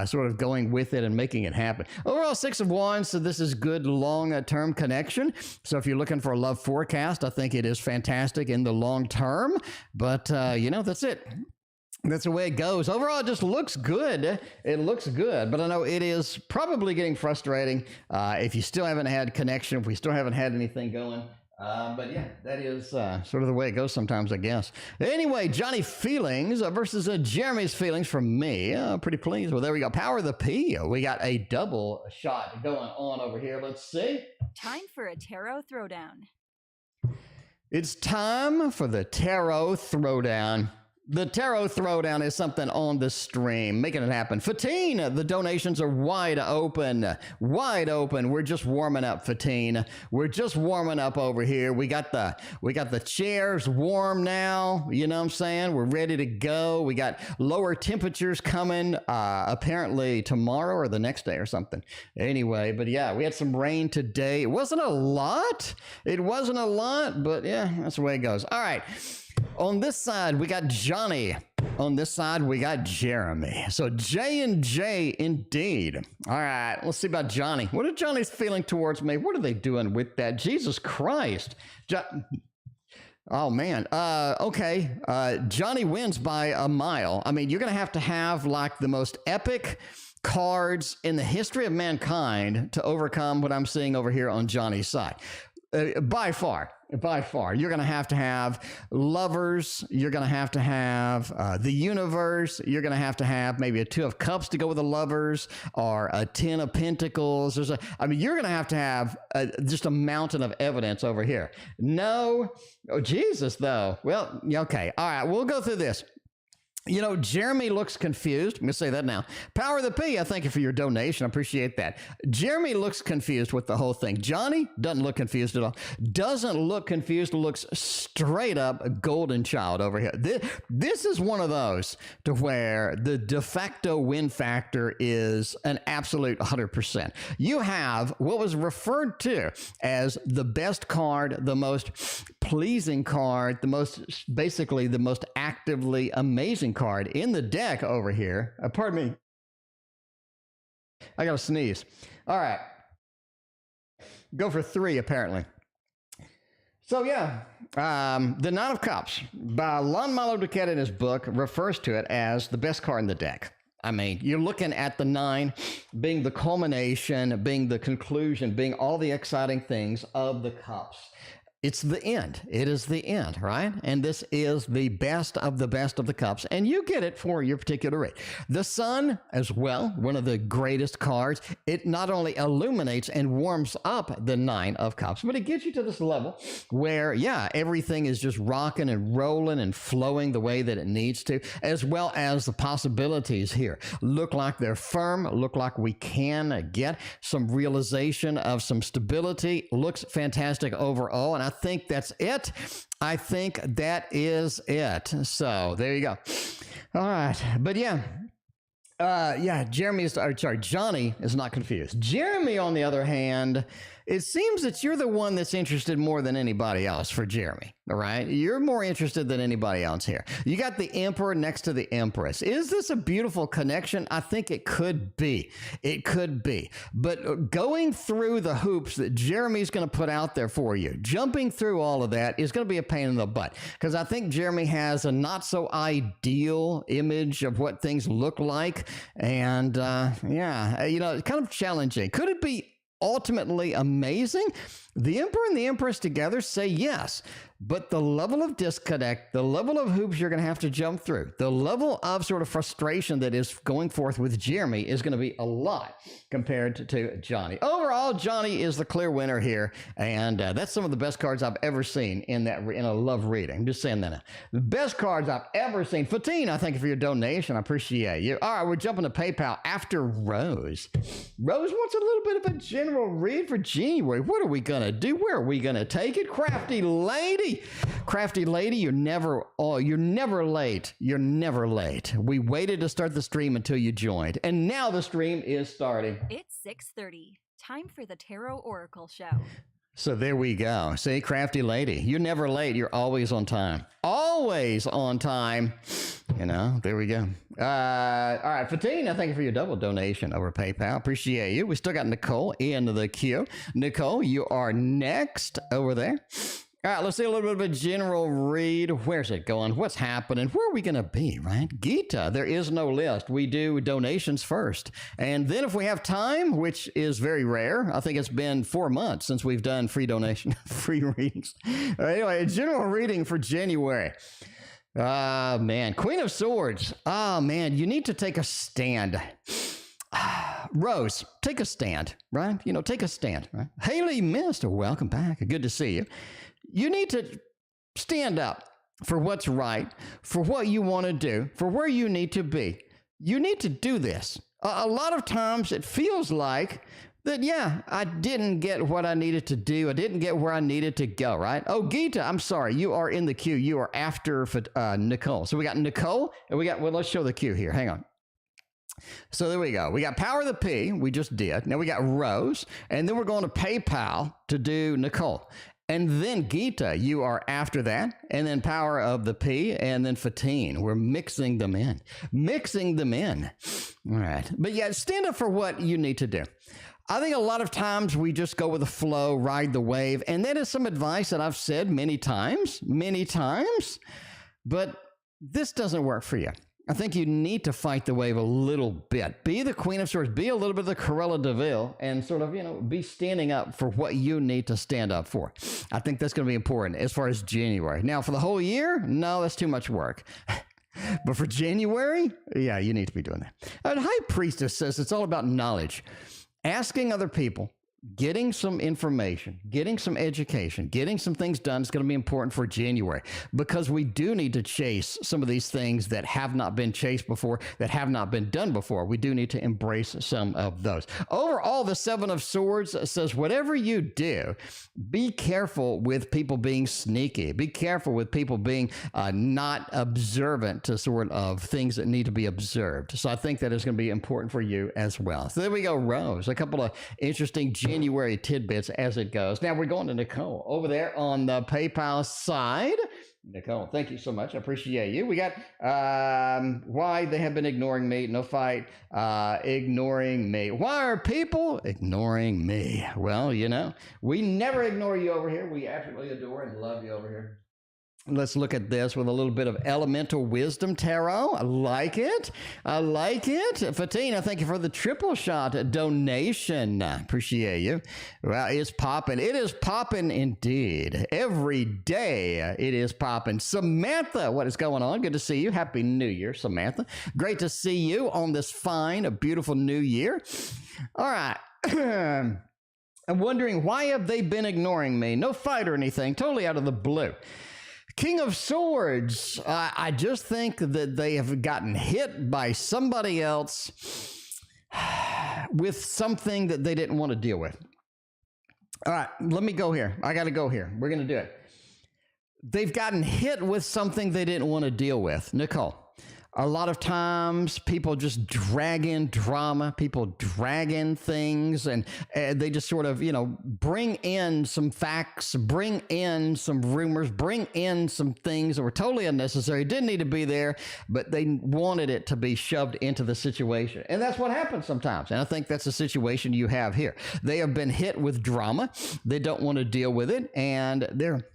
sort of going with it and making it happen. Overall, Six of Wands, so this is good long-term connection. So if you're looking for a love forecast, I think it is fantastic in the long term. But, you know, that's it. That's the way it goes. Overall, it just looks good. It looks good. But I know it is probably getting frustrating if you still haven't had connection, if we still haven't had anything going. But yeah, that is sort of the way it goes sometimes, I guess. Anyway, Johnny feelings versus Jeremy's feelings from me. Pretty pleased. Well, there we go. Power of the P. We got a double shot going on over here. Let's see. Time for a tarot throwdown. It's time for the tarot throwdown. The tarot throwdown is something on the stream, making it happen. Fatine, the donations are wide open, wide open. We're just warming up, Fatine. We're just warming up over here. We got the chairs warm now. You know what I'm saying? We're ready to go. We got lower temperatures coming, apparently tomorrow or the next day or something. Anyway, but yeah, we had some rain today. It wasn't a lot. It wasn't a lot, but yeah, that's the way it goes. All right. On this side, we got Johnny. On this side, we got Jeremy. So J and J indeed. All right, let's see about Johnny. What are Johnny's feeling towards me? What are they doing with that? Jesus Christ. Oh, man. Okay. Johnny wins by a mile. I mean, you're going to have like the most epic cards in the history of mankind to overcome what I'm seeing over here on Johnny's side. By far, you're going to have lovers. You're going to have the universe. You're going to have maybe a Two of Cups to go with the lovers or a Ten of Pentacles. I mean, you're going to have just a mountain of evidence over here. No, oh, Jesus, though. Well, okay. All right. We'll go through this. You know, Jeremy looks confused. I'm going to say that now. Power of the P, I thank you for your donation. I appreciate that. Jeremy looks confused with the whole thing. Johnny doesn't look confused at all. Doesn't look confused. Looks straight up a golden child over here. This is one of those to where the de facto win factor is an absolute 100%. You have what was referred to as the best card, the most pleasing card, basically the most actively amazing card in the deck over here. Pardon me. I gotta sneeze. All right. Go for 3, apparently. So, yeah, the Nine of Cups by Lon-Malo Duquette in his book refers to it as the best card in the deck. I mean, you're looking at the 9 being the culmination, being the conclusion, being all the exciting things of the cups. It's the end. It is the end, right? And this is the best of the cups. And you get it for your particular rate. The sun as well, one of the greatest cards. It not only illuminates and warms up the 9 of Cups, but it gets you to this level where, yeah, everything is just rocking and rolling and flowing the way that it needs to, as well as the possibilities here. Look like they're firm, look like we can get some realization of some stability. Looks fantastic overall. And I think that's it. I think that is it. So there you go. All right. But yeah, Yeah, Johnny is not confused. Jeremy, on the other hand, it seems that you're the one that's interested more than anybody else for Jeremy, all right? You're more interested than anybody else here. You got the Emperor next to the Empress. Is this a beautiful connection? I think it could be. It could be. But going through the hoops that Jeremy's going to put out there for you, jumping through all of that is going to be a pain in the butt, because I think Jeremy has a not so ideal image of what things look like. And yeah, you know, kind of challenging. Could it be ultimately amazing? The Emperor and the Empress together say yes, but the level of disconnect, the level of hoops you're going to have to jump through, the level of sort of frustration that is going forth with Jeremy is going to be a lot compared to Johnny. Overall, Johnny is the clear winner here, and that's some of the best cards I've ever seen in a love reading. I'm just saying that. The best cards I've ever seen. Fatine, I thank you for your donation. I appreciate you. All right, we're jumping to PayPal after Rose. Rose wants a little bit of a general read for January. What are we going to do? Where are we going to take it? Crafty lady. Crafty lady, you're never late. You're never late. We waited to start the stream until you joined, and now the stream is starting. It's 6:30. Time for the Tarot Oracle Show. So there we go. See, crafty lady, you're never late. You're always on time. Always on time. You know, there we go. All right, Fatine, I thank you for your double donation over PayPal. Appreciate you. We still got Nicole in the queue. Nicole, you are next over there. All right, let's see a little bit of a general read. Where's it going? What's happening? Where are we going to be, right? Gita, there is no list. We do donations first. And then if we have time, which is very rare, I think it's been 4 months since we've done free donation, free readings. Anyway, a general reading for January. Man, Queen of Swords. Man, you need to take a stand. Rose, take a stand, right? You know, take a stand, right? Haley Mister, welcome back. Good to see you. You need to stand up for what's right, for what you want to do, for where you need to be. You need to do this. A lot of times it feels like that, yeah, I didn't get what I needed to do. I didn't get where I needed to go, right? Oh, Gita, I'm sorry. You are in the queue. You are after Nicole. So we got Nicole, and let's show the queue here. Hang on. So there we go. We got Power of the P. We just did. Now we got Rose, and then we're going to PayPal to do Nicole. And then Gita, you are after that, and then Power of the P, and then Fatine. We're mixing them in. Mixing them in. All right. But yeah, stand up for what you need to do. I think a lot of times we just go with the flow, ride the wave, and that is some advice that I've said many times, but this doesn't work for you. I think you need to fight the wave a little bit. Be the Queen of Swords. Be a little bit of the Cruella de Vil and sort of, you know, be standing up for what you need to stand up for. I think that's going to be important as far as January. Now, for the whole year, no, that's too much work. But for January, yeah, you need to be doing that. And High Priestess says it's all about knowledge. Asking other people, getting some information, getting some education, getting some things done is going to be important for January, because we do need to chase some of these things that have not been chased before, that have not been done before. We do need to embrace some of those. Overall, the Seven of Swords says, whatever you do, be careful with people being sneaky. Be careful with people being not observant to sort of things that need to be observed. So I think that is going to be important for you as well. So there we go, Rose. A couple of interesting January tidbits as it goes. Now we're going to Nicole over there on the PayPal side. Nicole, thank you so much. I appreciate you. We got why they have been ignoring me. No fight. Ignoring me. Why are people ignoring me? Well, you know, we never ignore you over here. We absolutely adore and love you over here. Let's look at this with a little bit of elemental wisdom tarot. I like it. I like it. Fatine, thank you for the triple shot donation. Appreciate you. Well, it's popping. It is popping indeed. Every day it is popping. Samantha, what is going on? Good to see you. Happy New Year, Samantha. Great to see you on this fine, beautiful new year. All right. I'm wondering, why have they been ignoring me? No fight or anything. Totally out of the blue. King of Swords, I just think that they have gotten hit by somebody else with something that they didn't want to deal with. All right, let me go here. I got to go here. We're going to do it. They've gotten hit with something they didn't want to deal with. Nicole, A lot of times people just drag in drama, people drag in things, and they just sort of, bring in some facts, bring in some rumors, bring in some things that were totally unnecessary, didn't need to be there, but they wanted it to be shoved into the situation. And that's what happens sometimes. And I think that's the situation you have here. They have been hit with drama. They don't want to deal with it, and they're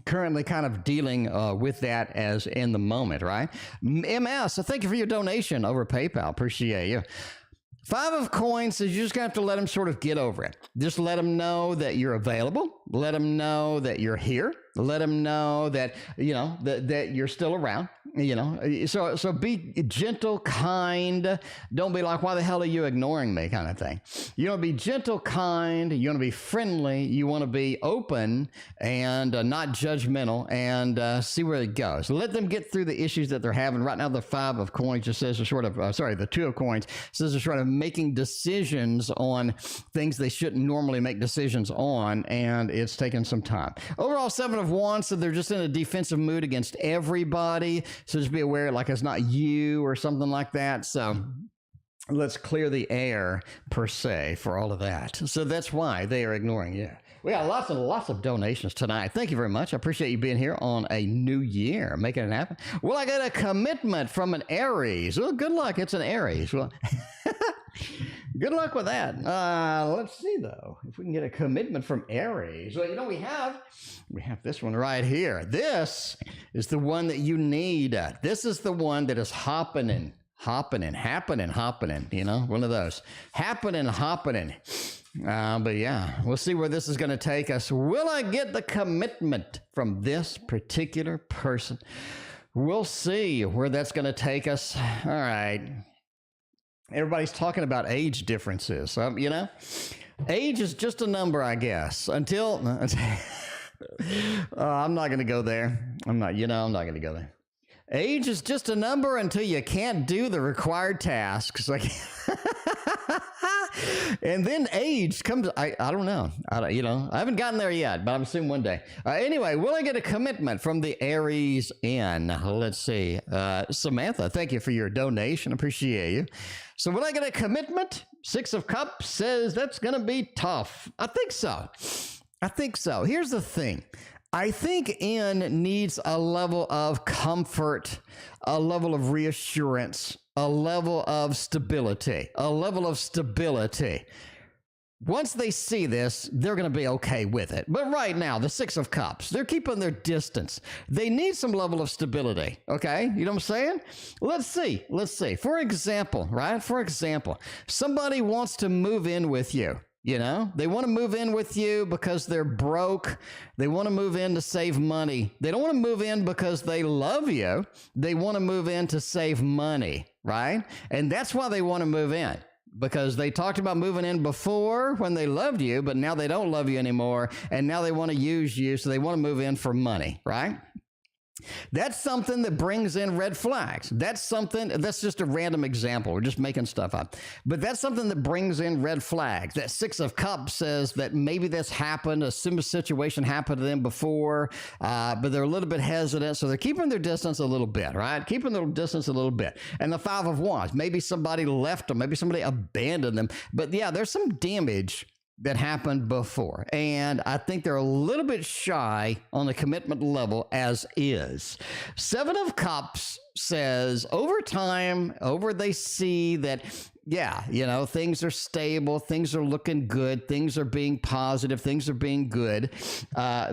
currently kind of dealing with that as in the moment, right? MS, so thank you for your donation over PayPal. Appreciate you. 5 of coins says you just have to let them sort of get over it. Just let them know that you're available. Let them know that you're here. Let them know that, that you're still around, So be gentle, kind. Don't be like, why the hell are you ignoring me kind of thing. You want to be gentle, kind. You want to be friendly. You want to be open and not judgmental, and see where it goes. Let them get through the issues that they're having. Right now, the 5 of coins just says they're sort of, the 2 of coins says they're sort of making decisions on things they shouldn't normally make decisions on, and it's taking some time. Overall, 7 of Wands, so they're just in a defensive mood against everybody. So just be aware, like it's not you or something like that. So let's clear the air per se for all of that. So that's why they are ignoring you. We got lots and lots of donations tonight. Thank you very much. I appreciate you being here on a new year, making it happen. Well, I got a commitment from an Aries. Well, good luck. It's an Aries. Well, good luck with that. Let's see, though, if we can get a commitment from Aries. Well, we have this one right here. This is the one that you need. This is the one that is happening, one of those. Happening. But yeah, we'll see where this is going to take us. Will I get the commitment from this particular person? We'll see where that's going to take us. All right. Everybody's talking about age differences. Age is just a number, I guess. Until I'm not going to go there. I'm not going to go there. Age is just a number until you can't do the required tasks. And then age comes, I don't know. I haven't gotten there yet, but I'm assuming one day. Anyway, will I get a commitment from the Aries in? Let's see. Samantha, thank you for your donation. Appreciate you. So will I get a commitment? 6 of Cups says that's going to be tough. I think so. Here's the thing. I think N needs a level of comfort, a level of reassurance, a level of stability. Once they see this, they're going to be okay with it. But right now, the 6 of Cups, they're keeping their distance. They need some level of stability, okay? You know what I'm saying? Let's see. For example, somebody wants to move in with you. They want to move in with you because they're broke. They want to move in to save money. They don't want to move in because they love you. They want to move in to save money, right? And that's why they want to move in, because they talked about moving in before when they loved you, but now they don't love you anymore. And now they want to use you. So they want to move in for money, right? That's something that brings in red flags. That's just a random example. We're just making stuff up. But that's something that brings in red flags. That 6 of Cups says that maybe this happened, a similar situation happened to them before, but they're a little bit hesitant, so they're keeping their distance a little bit, right? Keeping their distance a little bit. And the 5 of Wands, maybe somebody left them, maybe somebody abandoned them. But yeah, there's some damage that happened before. And I think they're a little bit shy on the commitment level as is. 7 of Cups says over time, they see that, things are stable, things are looking good, things are being positive, things are being good.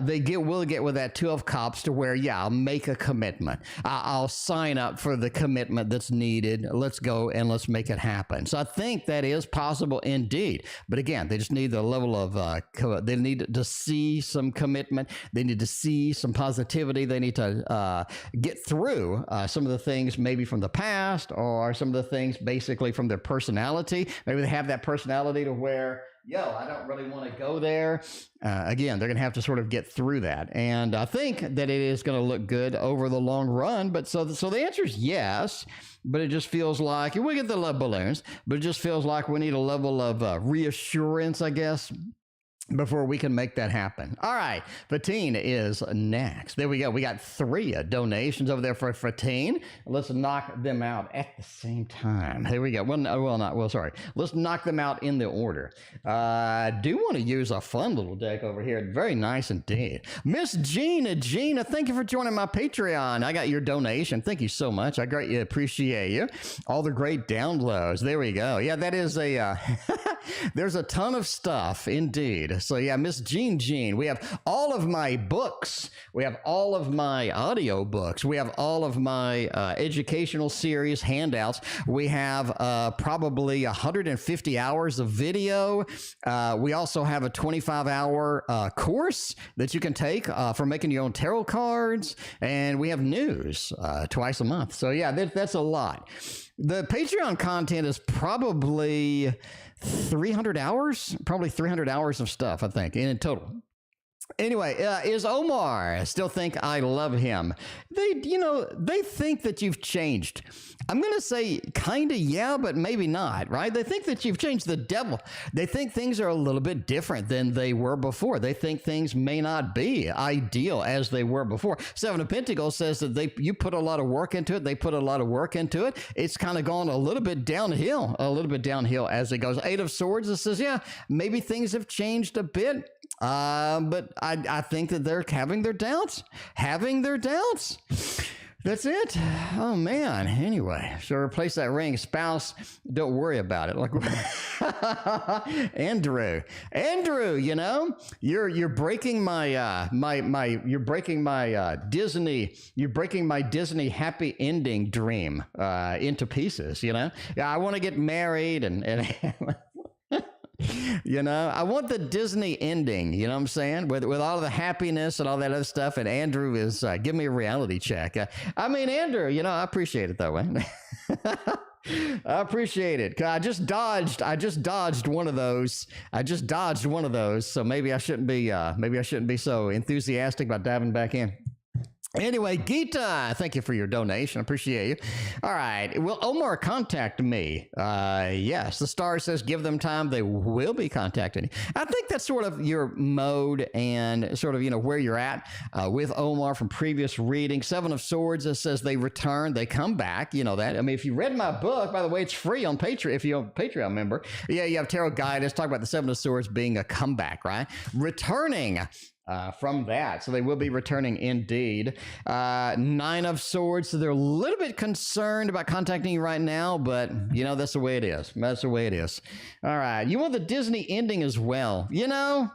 They will get with that 2 of Cups to where, I'll make a commitment. I'll sign up for the commitment that's needed. Let's go and let's make it happen. So I think that is possible indeed. But again, they just need the level of, they need to see some commitment. They need to see some positivity. They need to get through some of the things maybe from the past, or some of the things basically from their personality. Maybe they have that personality to where, I don't really want to go there. Again, they're going to have to sort of get through that. And I think that it is going to look good over the long run. But so the answer is yes, but it just feels like, we get the love balloons, but it just feels like we need a level of reassurance, I guess. before we can make that happen. All right, Fatine is next. There we go. We got 3 donations over there for Fatine. Let's knock them out at the same time. Here we go. Sorry. Let's knock them out in the order. I do want to use a fun little deck over here. Very nice indeed. Miss Gina, thank you for joining my Patreon. I got your donation. Thank you so much. I greatly appreciate you. All the great downloads. There we go. Yeah, that is a... there's a ton of stuff indeed. So yeah, Miss Jean, we have all of my books. We have all of my audio books. We have all of my educational series handouts. We have probably 150 hours of video. We also have a 25-hour course that you can take for making your own tarot cards. And we have news twice a month. So yeah, that's a lot. The Patreon content is probably 300 hours, probably 300 hours of stuff, I think, in total. Anyway, is Omar still think I love him? They think that you've changed. I'm going to say kind of yeah, but maybe not, right? They think that you've changed. The devil. They think things are a little bit different than they were before. They think things may not be ideal as they were before. 7 of Pentacles says that you put a lot of work into it. They put a lot of work into it. It's kind of gone a little bit downhill as it goes. 8 of Swords, it says, yeah, maybe things have changed a bit. But I think that they're having their doubts. That's it. Oh, man. Anyway, so replace that ring. Spouse, don't worry about it. Like Andrew, you're breaking my Disney happy ending dream into pieces, Yeah, I want to get married and I want the Disney ending, you know what I'm saying? With all the happiness and all that other stuff. And Andrew is, give me a reality check. Andrew, I appreciate it that way. I appreciate it. I just dodged one of those. So maybe I shouldn't be so enthusiastic about diving back in. Anyway, Gita, thank you for your donation. Appreciate you. All right. Will Omar contact me? Yes. The star says give them time. They will be contacting you. I think that's sort of your mode and sort of, where you're at with Omar from previous reading. 7 of Swords, it says they return. They come back. You know that. If you read my book, by the way, it's free on Patreon. If you're a Patreon member, yeah, you have Tarot Guidance. Talk about the 7 of Swords being a comeback, right? Returning. From that. So they will be returning indeed. 9 of Swords. So they're a little bit concerned about contacting you right now, but that's the way it is. All right. You want the Disney ending as well. I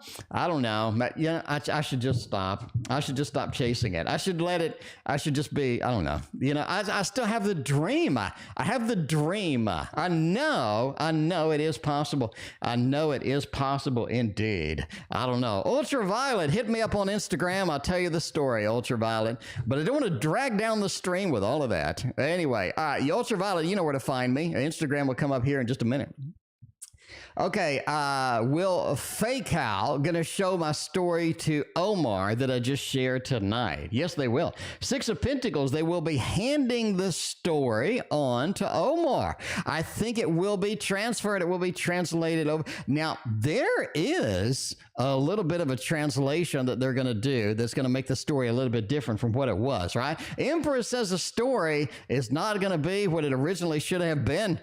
don't know. I should just stop. I should just stop chasing it. I should just be, I don't know. I still have the dream. I have the dream. I know it is possible. I know it is possible indeed. I don't know. Ultraviolet, hit me up on Instagram. I'll tell you the story, Ultraviolet. But I don't want to drag down the stream with all of that. Anyway, all right, Ultraviolet, you know where to find me. Instagram will come up here in just a minute. Okay, will faycal going to show my story to Omar that I just shared tonight? Yes, they will. 6 of Pentacles, they will be handing the story on to Omar. I think it will be transferred. It will be translated over. Now, there is a little bit of a translation that they're going to do that's going to make the story a little bit different from what it was, right? Empress says the story is not going to be what it originally should have been.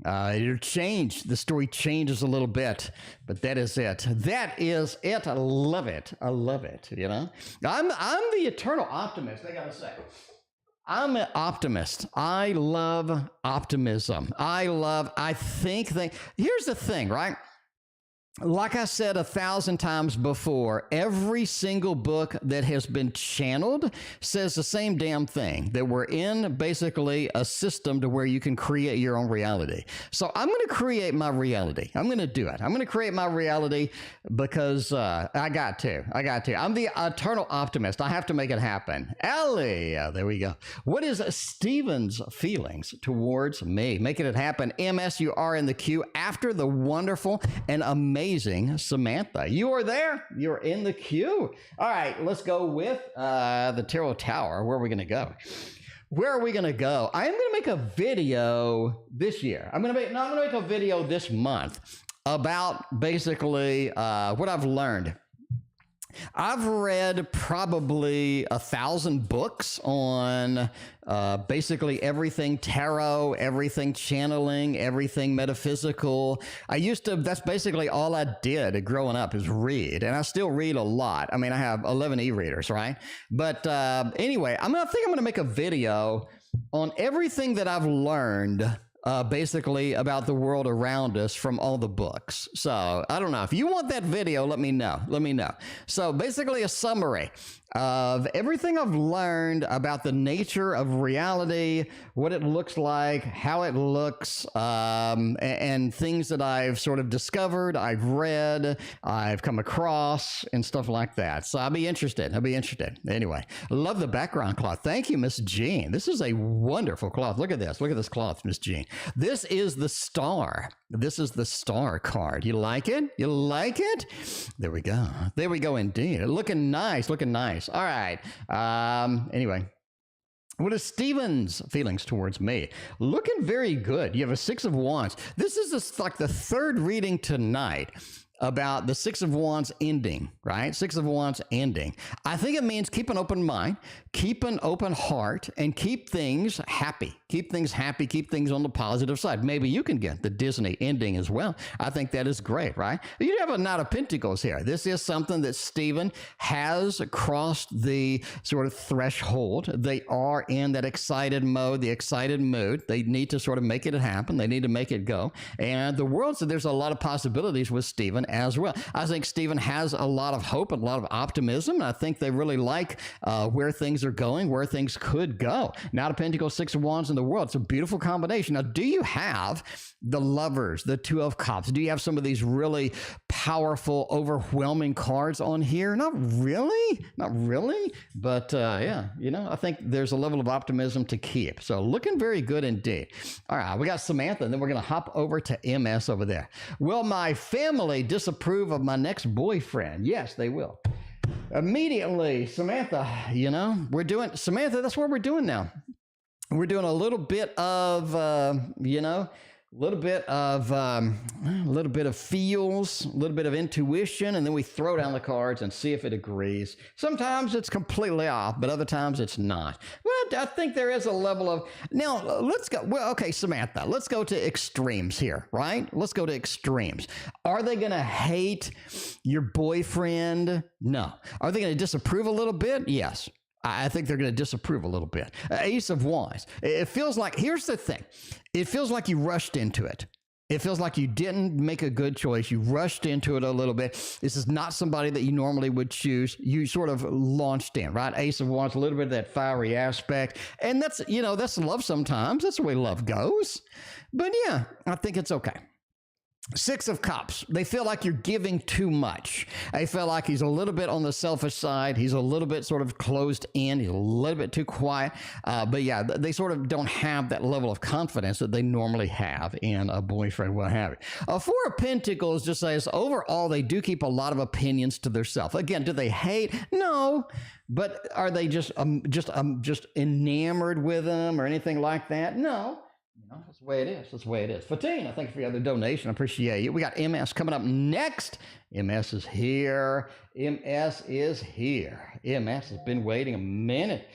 It'll change. The story changes a little bit, but that is it. I love it. I'm the eternal optimist, I gotta say. I'm an optimist. I love optimism. Here's the thing, right? Like I said 1,000 times before, every single book that has been channeled says the same damn thing, that we're in basically a system to where you can create your own reality. So I'm going to create my reality. I'm going to do it. I'm going to create my reality because I got to. I'm the eternal optimist. I have to make it happen. Ellie, there we go. What is Steven's feelings towards me? Making it happen. MS, you are in the queue after the wonderful and amazing Samantha. You are there. You're in the queue. All right, let's go with the Tarot Tower. Where are we going to go? I am going to make a video this year. I'm going to make a video this month about basically what I've learned. I've read probably 1,000 books on basically everything tarot, everything channeling, everything metaphysical. That's basically all I did growing up is read, and I still read a lot. I mean, I have 11 e-readers, right? But anyway, I think I'm going to make a video on everything that I've learned basically about the world around us from all the books. So I don't know. If you want that video, let me know. Let me know. So basically a summary of everything I've learned about the nature of reality, what it looks like, how it looks, and things that I've sort of discovered, I've read, I've come across, and stuff like that. So I'll be interested. Anyway, love the background cloth. Thank you, Miss Jean. This is a wonderful cloth. Look at this. Look at this cloth, Miss Jean. This is the star. This is the star card. You like it? You like it? There we go. There we go indeed. Looking nice. Looking nice. All right. Anyway. What is Steven's feelings towards me? Looking very good. You have a 6 of Wands. This is like the third reading tonight about the 6 of Wands ending, right? 6 of Wands ending. I think it means keep an open mind, keep an open heart, and keep things happy. Keep things happy, keep things on the positive side. Maybe you can get the Disney ending as well. I think that is great, right? You have a Knight of Pentacles here. This is something that Stephen has crossed the sort of threshold. They are in that excited mode, the excited mood. They need to sort of make it happen. They need to make it go. And the world said there's a lot of possibilities with Stephen as well. I think Stephen has a lot of hope and a lot of optimism. I think they really like where things are going, where things could go. Knight of Pentacles, 6 of Wands in the world. It's a beautiful combination. Now, do you have the Lovers, the 2 of Cups? Do you have some of these really powerful, overwhelming cards on here? Not really. Not really. But yeah, you know, I think there's a level of optimism to keep. So looking very good indeed. All right, we got Samantha, and then we're going to hop over to MS over there. Will my family disapprove of my next boyfriend? Yes, they will. Immediately, Samantha, you know, Samantha, that's what we're doing now. We're doing a little bit of, you know, a little bit of feels, a little bit of intuition, and then we throw down the cards and see if it agrees. Sometimes it's completely off, but other times it's not. Well, I think there is a level of, now let's go, well, okay, Samantha, let's go to extremes here, right? Let's go to extremes. Are they going to hate your boyfriend? No. Are they going to disapprove a little bit? Yes. I think they're going to disapprove a little bit. Ace of Wands. It feels like, here's the thing. It feels like you rushed into it. It feels like you didn't make a good choice. You rushed into it a little bit. This is not somebody that you normally would choose. You sort of launched in, right? Ace of Wands, a little bit of that fiery aspect. And that's, you know, that's love sometimes. That's the way love goes. But yeah, I think it's okay. 6 of Cups. They feel like you're giving too much. They feel like he's a little bit on the selfish side. He's a little bit sort of closed in. He's a little bit too quiet. But yeah, they sort of don't have that level of confidence that they normally have in a boyfriend, what have you. 4 of Pentacles just says overall, they do keep a lot of opinions to themselves. Again, do they hate? No. But are they just enamored with them or anything like that? No. You know, that's the way it is. That's the way it is. Fatine, I thank you for your other donation. I appreciate you. We got MS coming up next. MS is here. MS is here. MS has been waiting a minute.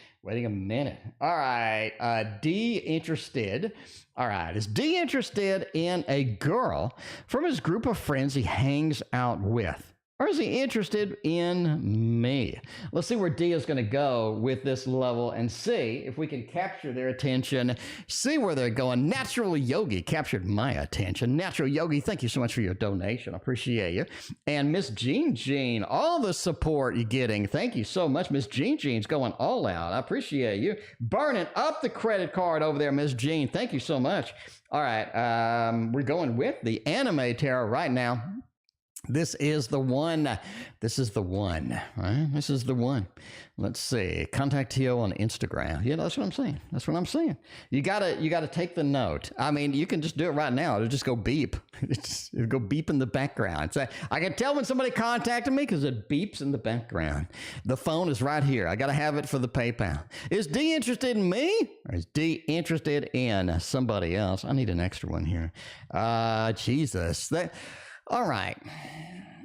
All right. D interested. All right. Is D interested in a girl from his group of friends he hangs out with? Or is he interested in me? Let's see where D is going to go with this level and see if we can capture their attention, see where they're going. Natural Yogi captured my attention. Natural Yogi, thank you so much for your donation. I appreciate you. And Miss Jean, all the support you're getting. Thank you so much. Miss Jean's going all out. I appreciate you. Burning up the credit card over there, Miss Jean. Thank you so much. All right. We're going with the anime tarot right now. This is the one. This is the one. Right? This is the one. Let's see. Contact Tio on Instagram. Yeah, that's what I'm saying. That's what I'm saying. You gotta take the note. I mean, you can just do it right now. It'll just go beep. It'll go beep in the background. So I can tell when somebody contacted me because it beeps in the background. The phone is right here. I gotta have it for the PayPal. Is D interested in me? Or is D interested in somebody else? I need an extra one here. Jesus. All right.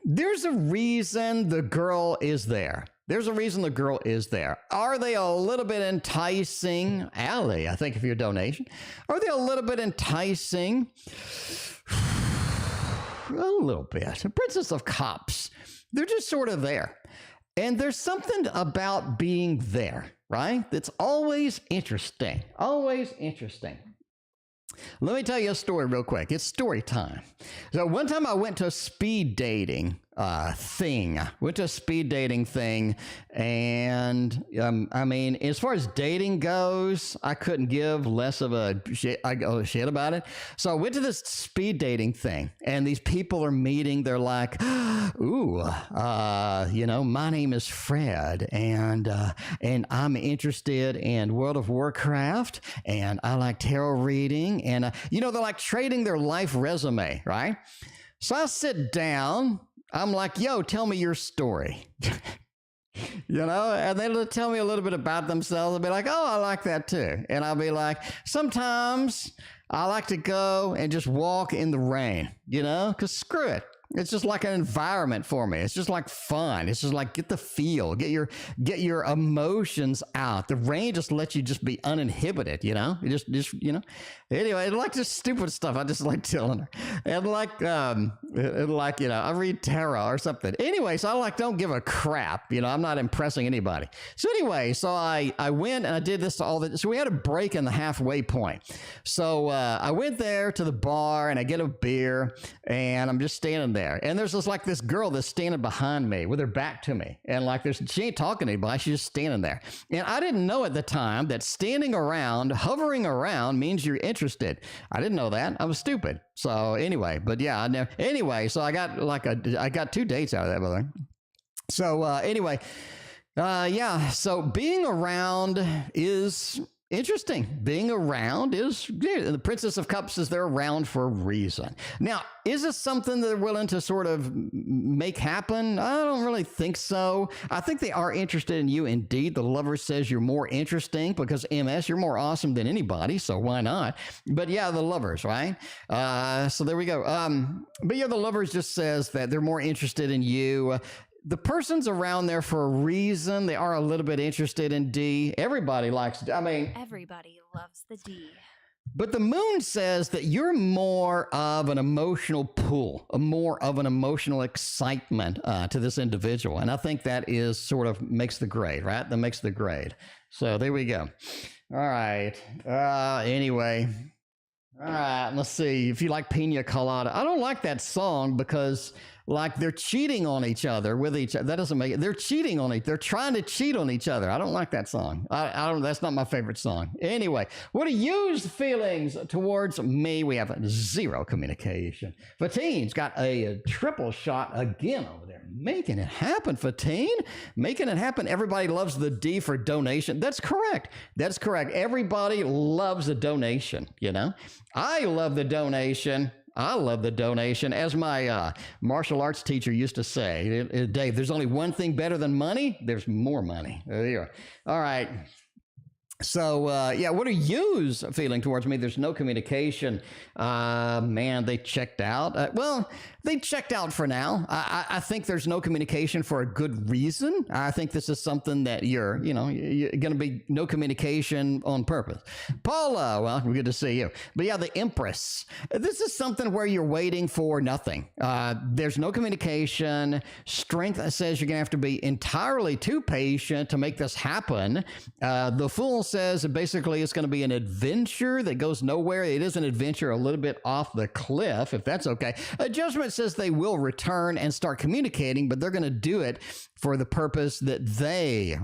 There's a reason the girl is there. There's a reason the girl is there. Are they a little bit enticing? Allie, I think if your donation. Are they a little bit enticing? A little bit. The Princess of Cups. They're just sort of there. And there's something about being there, right? That's always interesting. Always interesting. Let me tell you a story real quick. It's story time. So one time I went to a speed dating thing. And I mean, as far as dating goes, I couldn't give less of a shit about it. So I went to this speed dating thing, and these people are meeting. They're like, "Ooh, my name is Fred, and I'm interested in World of Warcraft, and I like tarot reading, and they're like trading their life resume, right?" So I sit down. I'm like, "Yo, tell me your story." And they'll tell me a little bit about themselves. I'll be like, "Oh, I like that too." And I'll be like, "Sometimes I like to go and just walk in the rain, because screw it. It's just like an environment for me. It's just like fun. It's just like get the feel, get your emotions out. The rain just lets you just be uninhibited, You just. Anyway, like just stupid stuff. I just like telling her, and I read tarot or something. Anyway, so I don't give a crap. I'm not impressing anybody. So anyway, so I went and I did this to all the. So we had a break in the halfway point. So I went there to the bar and I get a beer and I'm just standing there. And there's this girl that's standing behind me with her back to me. And she ain't talking to anybody. She's just standing there. And I didn't know at the time that standing around, hovering around means you're interested. I didn't know that. I was stupid. So anyway, but yeah, anyway, so I got 2 dates out of that, brother. So anyway, so being around is interesting. Being around is good. The Princess of Cups is they're around for a reason. Now, is this something they're willing to sort of make happen? I don't really think so. I think they are interested in you. Indeed, the lover says you're more interesting because MS, you're more awesome than anybody. So why not? But yeah, the lovers, right? So there we go. But yeah, the lovers just says that they're more interested in you. The person's around there for a reason. They are a little bit interested in D. Everybody likes, everybody loves the D. But the moon says that you're more of an emotional pull, more of an emotional excitement to this individual. And I think that is sort of makes the grade, right? That makes the grade. So there we go. All right. Anyway. All right. Let's see. If you like Pina Colada. I don't like that song because they're cheating on each other with each other. That doesn't make it. They're cheating on they're trying to cheat on each other. I don't like that song. I don't. That's not my favorite song. Anyway, what are your feelings towards me? We have 0 communication. Fatine's got a triple shot again over there. Making it happen, Fatine. Making it happen. Everybody loves the D for donation. That's correct. That's correct. Everybody loves a donation, I love the donation. I love the donation. As my martial arts teacher used to say, Dave, there's only one thing better than money. There's more money. There you are. All right. So, what are you feeling towards me? There's no communication. Man, they checked out. They checked out for now. I think there's no communication for a good reason. I think this is something that you're going to be no communication on purpose. Paula, well, we're good to see you. But yeah, the Empress. This is something where you're waiting for nothing. There's no communication. Strength says you're going to have to be entirely too patient to make this happen. The Fool says basically it's going to be an adventure that goes nowhere. It is an adventure a little bit off the cliff, if that's okay. Judgment says they will return and start communicating, but they're going to do it for the purpose that they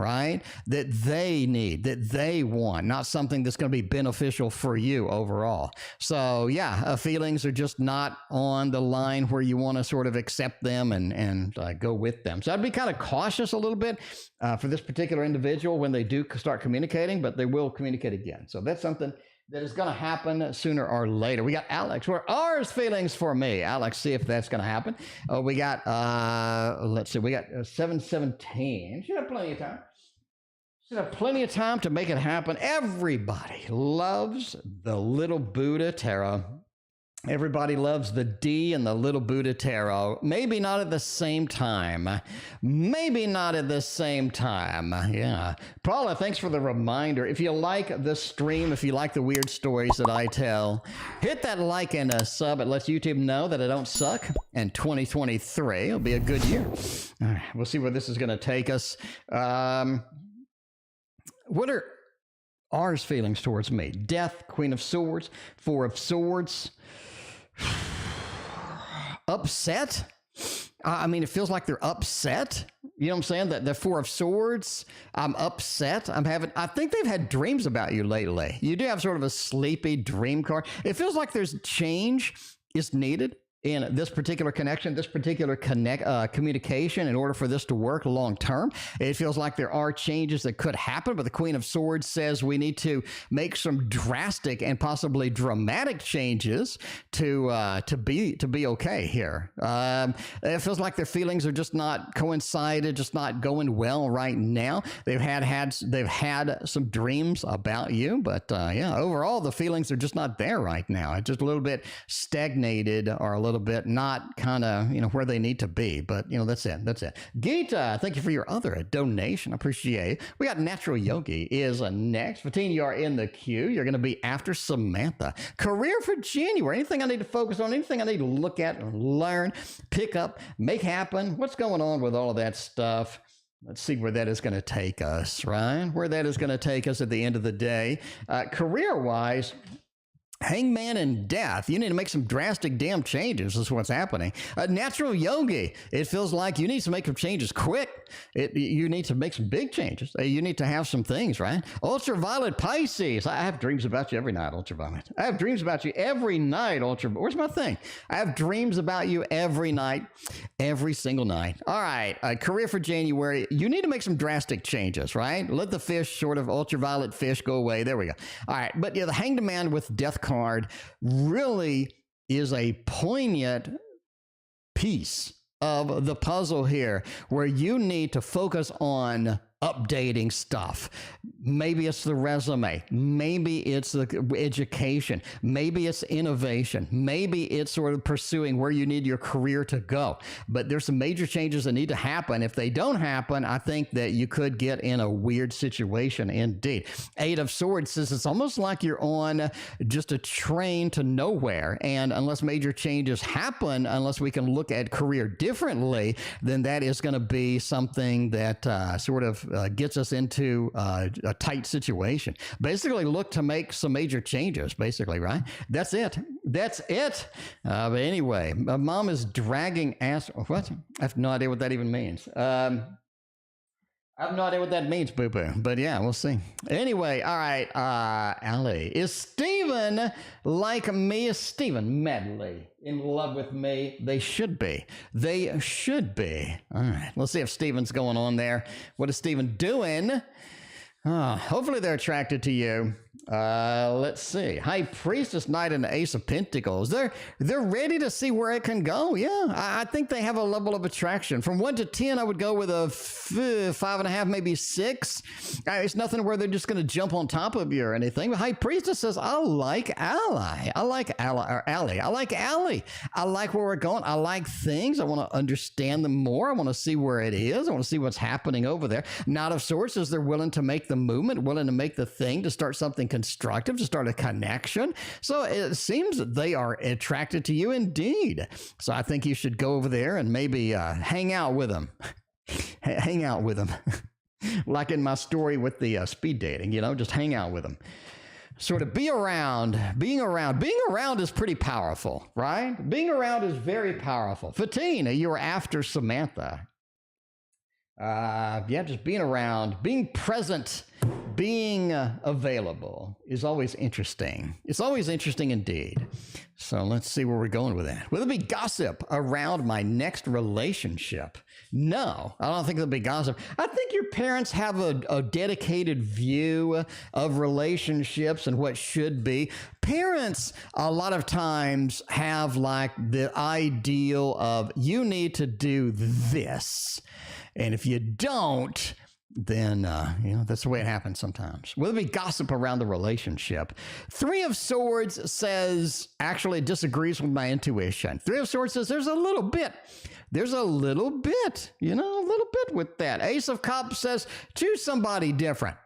need, that they want, not something that's going to be beneficial for you overall. So yeah, feelings are just not on the line where you want to sort of accept them and go with them. So I'd be kind of cautious a little bit for this particular individual when they do start communicating, but they will communicate again. So that's something that is going to happen sooner or later. We got Alex. What are ours feelings for me? Alex, see if that's going to happen. We got, let's see, we got 717. Should have plenty of time. Should have plenty of time to make it happen. Everybody loves the little Buddha tarot. Everybody loves the D and the Little Buddha Tarot. Maybe not at the same time. Maybe not at the same time. Yeah. Paula, thanks for the reminder. If you like the stream, if you like the weird stories that I tell, hit that like and a sub. It lets YouTube know that I don't suck. And 2023 will be a good year. All right, we'll see where this is going to take us. What are ours feelings towards me? Death, Queen of Swords, Four of Swords. Upset? I mean, it feels like they're upset. You know what I'm saying? That the Four of Swords, I'm upset. I think they've had dreams about you lately. You do have sort of a sleepy dream card. It feels like there's change is needed in this particular connection, this particular communication in order for this to work long term. It feels like there are changes that could happen, but the Queen of Swords says we need to make some drastic and possibly dramatic changes to be okay here. It feels like their feelings are just not coincided, just not going well right now. They've had some dreams about you, but yeah, overall the feelings are just not there right now. It's just a little bit stagnated or a little bit not kind of, where they need to be. But, that's it. Gita, thank you for your other donation. I appreciate it. We got Natural Yogi is next. Fatine, you are in the queue. You're going to be after Samantha. Career for January. Anything I need to focus on? Anything I need to look at, learn, pick up, make happen? What's going on with all of that stuff? Let's see where that is going to take us, right? Where that is going to take us at the end of the day. Career-wise, Hangman and Death. You need to make some drastic damn changes. Is what's happening. Natural Yogi. It feels like you need to make some changes quick. You need to make some big changes. You need to have some things, right? Ultraviolet Pisces. I have dreams about you every night, Ultraviolet. I have dreams about you every night, Ultraviolet. Where's my thing? I have dreams about you every night, every single night. All right. Career for January. You need to make some drastic changes, right? Let the fish, sort of ultraviolet fish, go away. There we go. All right. But yeah, the Hanged Man with Death card really is a poignant piece of the puzzle here where you need to focus on updating stuff. Maybe it's the resume. Maybe it's the education. Maybe it's innovation. Maybe it's sort of pursuing where you need your career to go. But there's some major changes that need to happen. If they don't happen, I think that you could get in a weird situation indeed. Eight of Swords says it's almost like you're on just a train to nowhere. And unless major changes happen, unless we can look at career differently, then that is going to be something that sort of gets us into a tight situation. Basically, look to make some major changes, basically, right? That's it. But anyway, my mom is dragging ass. What? I have no idea what that even means. I have no idea what that means, BooBoo. But yeah, we'll see. Anyway, all right. Allie. Is Steven like me? Is Steven madly in love with me? They should be. They should be. All right. Let's see if Steven's going on there. What is Steven doing? Hopefully they're attracted to you. Let's see. High Priestess Knight and the Ace of Pentacles. They're ready to see where it can go. Yeah, I think they have a level of attraction. From 1 to 10, I would go with a 5.5, maybe 6. It's nothing where they're just going to jump on top of you or anything. But High Priestess says, I like Ally. I like Allie. I like Allie. I like where we're going. I like things. I want to understand them more. I want to see where it is. I want to see what's happening over there. Knight of Swords says they're willing to make the movement, willing to make the thing, to start something constructive, to start a connection. So it seems that they are attracted to you indeed. So I think you should go over there and maybe hang out with them. Hang out with them. Like in my story with the speed dating, just hang out with them. Sort of be around, being around. Being around is pretty powerful, right? Being around is very powerful. Fatine, you were after Samantha. Yeah, just being around, being present, being available is always interesting. It's always interesting indeed. So let's see where we're going with that. Will there be gossip around my next relationship? No, I don't think there'll be gossip. I think your parents have a dedicated view of relationships and what should be. Parents, a lot of times, have like the ideal of you need to do this. And if you don't, then that's the way it happens sometimes. Will there be gossip around the relationship? Three of Swords says actually it disagrees with my intuition. Three of Swords says there's a little bit with that. Ace of Cups says choose somebody different.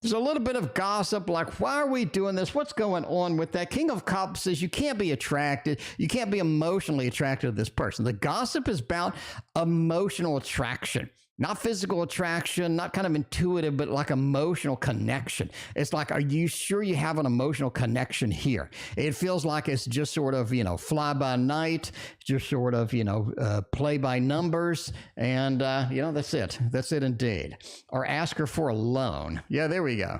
There's a little bit of gossip, like, why are we doing this? What's going on with that? King of Cups says you can't be attracted. You can't be emotionally attracted to this person. The gossip is about emotional attraction, not physical attraction, not kind of intuitive, but like emotional connection. It's like, are you sure you have an emotional connection here? It feels like it's just sort of, fly by night, just sort of, play by numbers. And, that's it. That's it indeed. Or ask her for a loan. Yeah, there we go.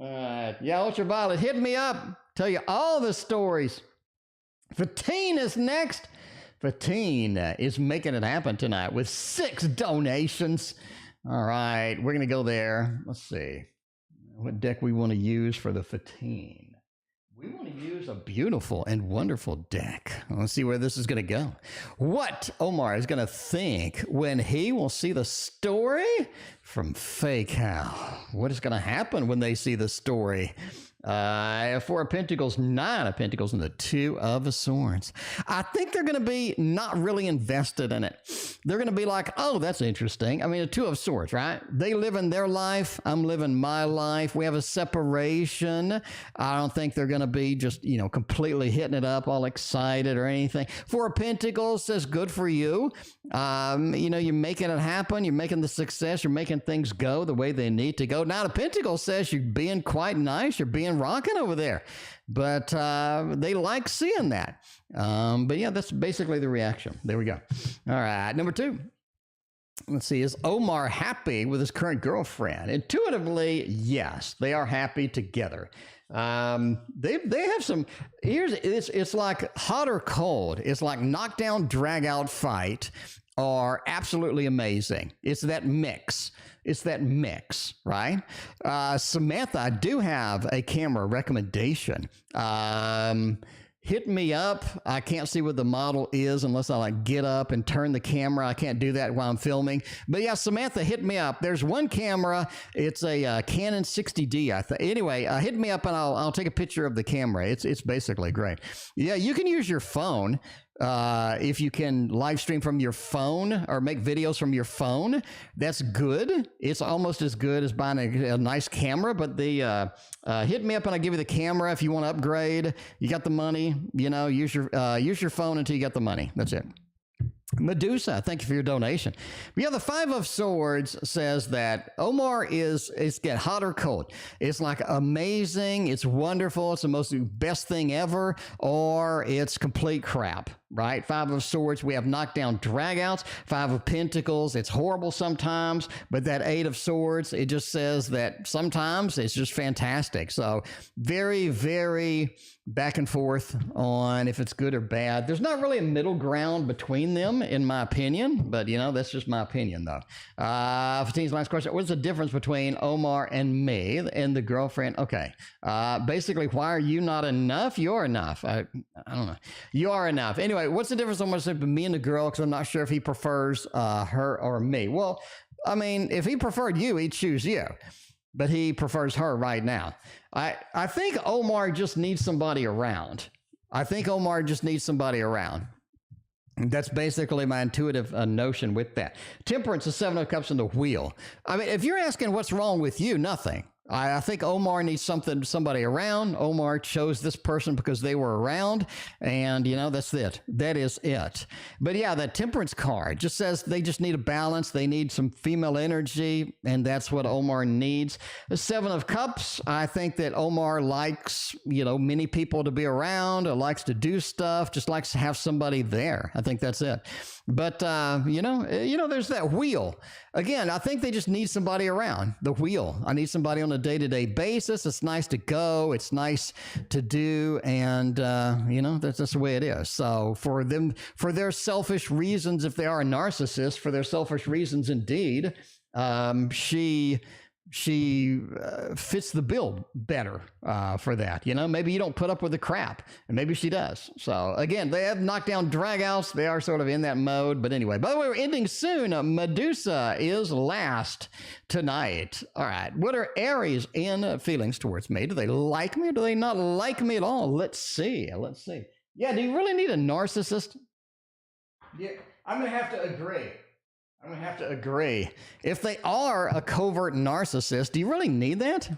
Yeah, Ultraviolet, hit me up. Tell you all the stories. Fatine is next. Fatine is making it happen tonight with 6 donations. All right, we're going to go there. Let's see what deck we want to use for the Fatine. We want to use a beautiful and wonderful deck. Let's see where this is going to go. What Omar is going to think when he will see the story from faycal. What is going to happen when they see the story? 4 of Pentacles, 9 of Pentacles, and the 2 of Swords. I think they're going to be not really invested in it. They're going to be like, oh, that's interesting. I mean, the 2 of Swords, right? They live in their life. I'm living my life. We have a separation. I don't think they're going to be just, completely hitting it up, all excited or anything. 4 of Pentacles says, good for you. You're making it happen. You're making the success. You're making things go the way they need to go. 9 of Pentacles says you're being quite nice. You're being rocking over there, but they like seeing that. But yeah, that's basically the reaction. There we go. All right, number 2. Let's see, is Omar happy with his current girlfriend? Intuitively, yes, they are happy together. They have some, it's like hot or cold. It's like knockdown, drag out fight are absolutely amazing. It's that mix. Right? Samantha, I do have a camera recommendation. Hit me up. I can't see what the model is unless I get up and turn the camera. I can't do that while I'm filming. But yeah, Samantha, hit me up. There's one camera. It's a Canon 60D, I think. Anyway, hit me up and I'll take a picture of the camera. It's basically great. Yeah, you can use your phone. If you can live stream from your phone or make videos from your phone, that's good. It's almost as good as buying a nice camera, but hit me up and I'll give you the camera. If you want to upgrade, you got the money, use your phone until you get the money. That's it. Medusa, thank you for your donation. Yeah, the 5 of Swords says that Omar it's get hot or cold. It's like amazing, it's wonderful, it's the most best thing ever, or it's complete crap, right? 5 of Swords, we have knockdown dragouts. 5 of Pentacles, it's horrible sometimes, but that 8 of Swords, it just says that sometimes it's just fantastic. So very, very back and forth on if it's good or bad. There's not really a middle ground between them, in my opinion, but that's just my opinion though. Fatine's last question. What's the difference between Omar and me and the girlfriend? Okay. Basically, why are you not enough? You're enough. I don't know. You are enough. Anyway, what's the difference between me and the girl? Because I'm not sure if he prefers her or me. Well, I mean, if he preferred you, he'd choose you. But he prefers her right now. I think Omar just needs somebody around. That's basically my intuitive notion with that. Temperance, the 7 of Cups, and the Wheel. I mean, if you're asking what's wrong with you, nothing. I think Omar needs somebody around. Omar chose this person because they were around, and that's it. That is it. But yeah, that Temperance card just says they just need a balance. They need some female energy, and that's what Omar needs. The 7 of Cups, I think that Omar likes, many people to be around, or likes to do stuff, just likes to have somebody there. I think that's it. But there's that Wheel. Again, I think they just need somebody around. The Wheel. I need somebody on a day-to-day basis. It's nice to go. It's nice to do. And, that's just the way it is. So for their selfish reasons, if they are a narcissist, for their selfish reasons indeed, she she fits the bill better for that. You know, maybe you don't put up with the crap, and maybe she does. So again, they have knockdown dragouts. They are sort of in that mode. But anyway, by the way, we're ending soon. Medusa is last tonight. All right. What are Aries in feelings towards me? Do they like me or do they not like me at all? Let's see. Let's see. Yeah, do you really need a narcissist? Yeah, I'm going to have to agree. I'm going to have to agree. If they are a covert narcissist, do you really need that?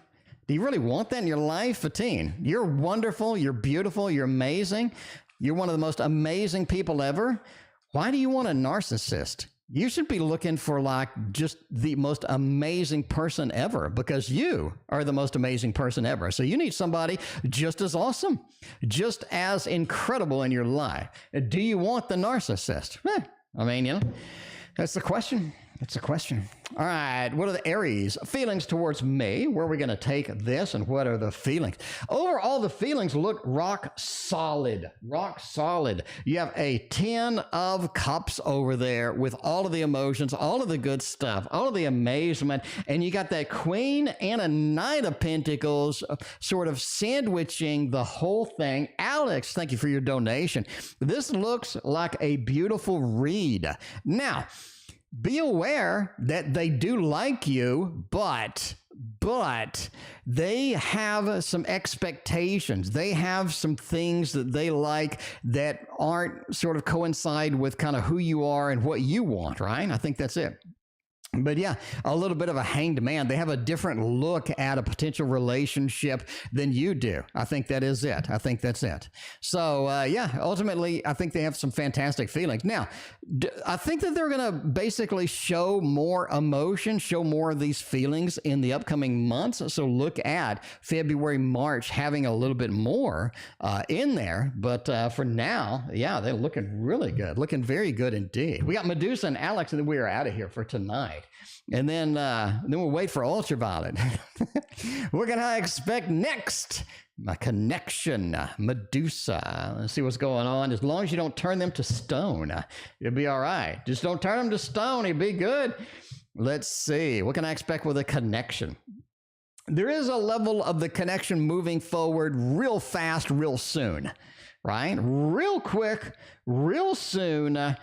Do you really want that in your life? Fatine, you're wonderful. You're beautiful. You're amazing. You're one of the most amazing people ever. Why do you want a narcissist? You should be looking for like just the most amazing person ever, because you are the most amazing person ever. So you need somebody just as awesome, just as incredible in your life. Do you want the narcissist? I mean, you know, that's the question. That's the question. All right. What are the Aries feelings towards me? Where are we going to take this, and what are the feelings? Overall, the feelings look rock solid. Rock solid. You have a 10 of cups over there with all of the emotions, all of the good stuff, all of the amazement. And you got that Queen and a Knight of Pentacles sort of sandwiching the whole thing. Alex, thank you for your donation. This looks like a beautiful read. Now, be aware that they do like you, but they have some expectations. They have some things that they like that aren't sort of coincide with kind of who you are and what you want, right? I think that's it. But yeah, a little bit of a hanged man. They have a different look at a potential relationship than you do. I think that is it. I think that's it. So yeah, ultimately, I think they have some fantastic feelings. Now, I think that they're going to basically show more emotion, show more of these feelings in the upcoming months. So look at February, March, having a little bit more in there. But for now, yeah, they're looking really good, looking very good indeed. We got Medusa and Alex, and then we are out of here for tonight. And then we'll wait for Ultraviolet. We're going to expect next a connection, Medusa. Let's see what's going on. As long as you don't turn them to stone, you'll be all right. Just don't turn them to stone. You'll be good. Let's see. What can I expect with a connection? There is a level of the connection moving forward real fast, real soon, right? Real quick, real soon.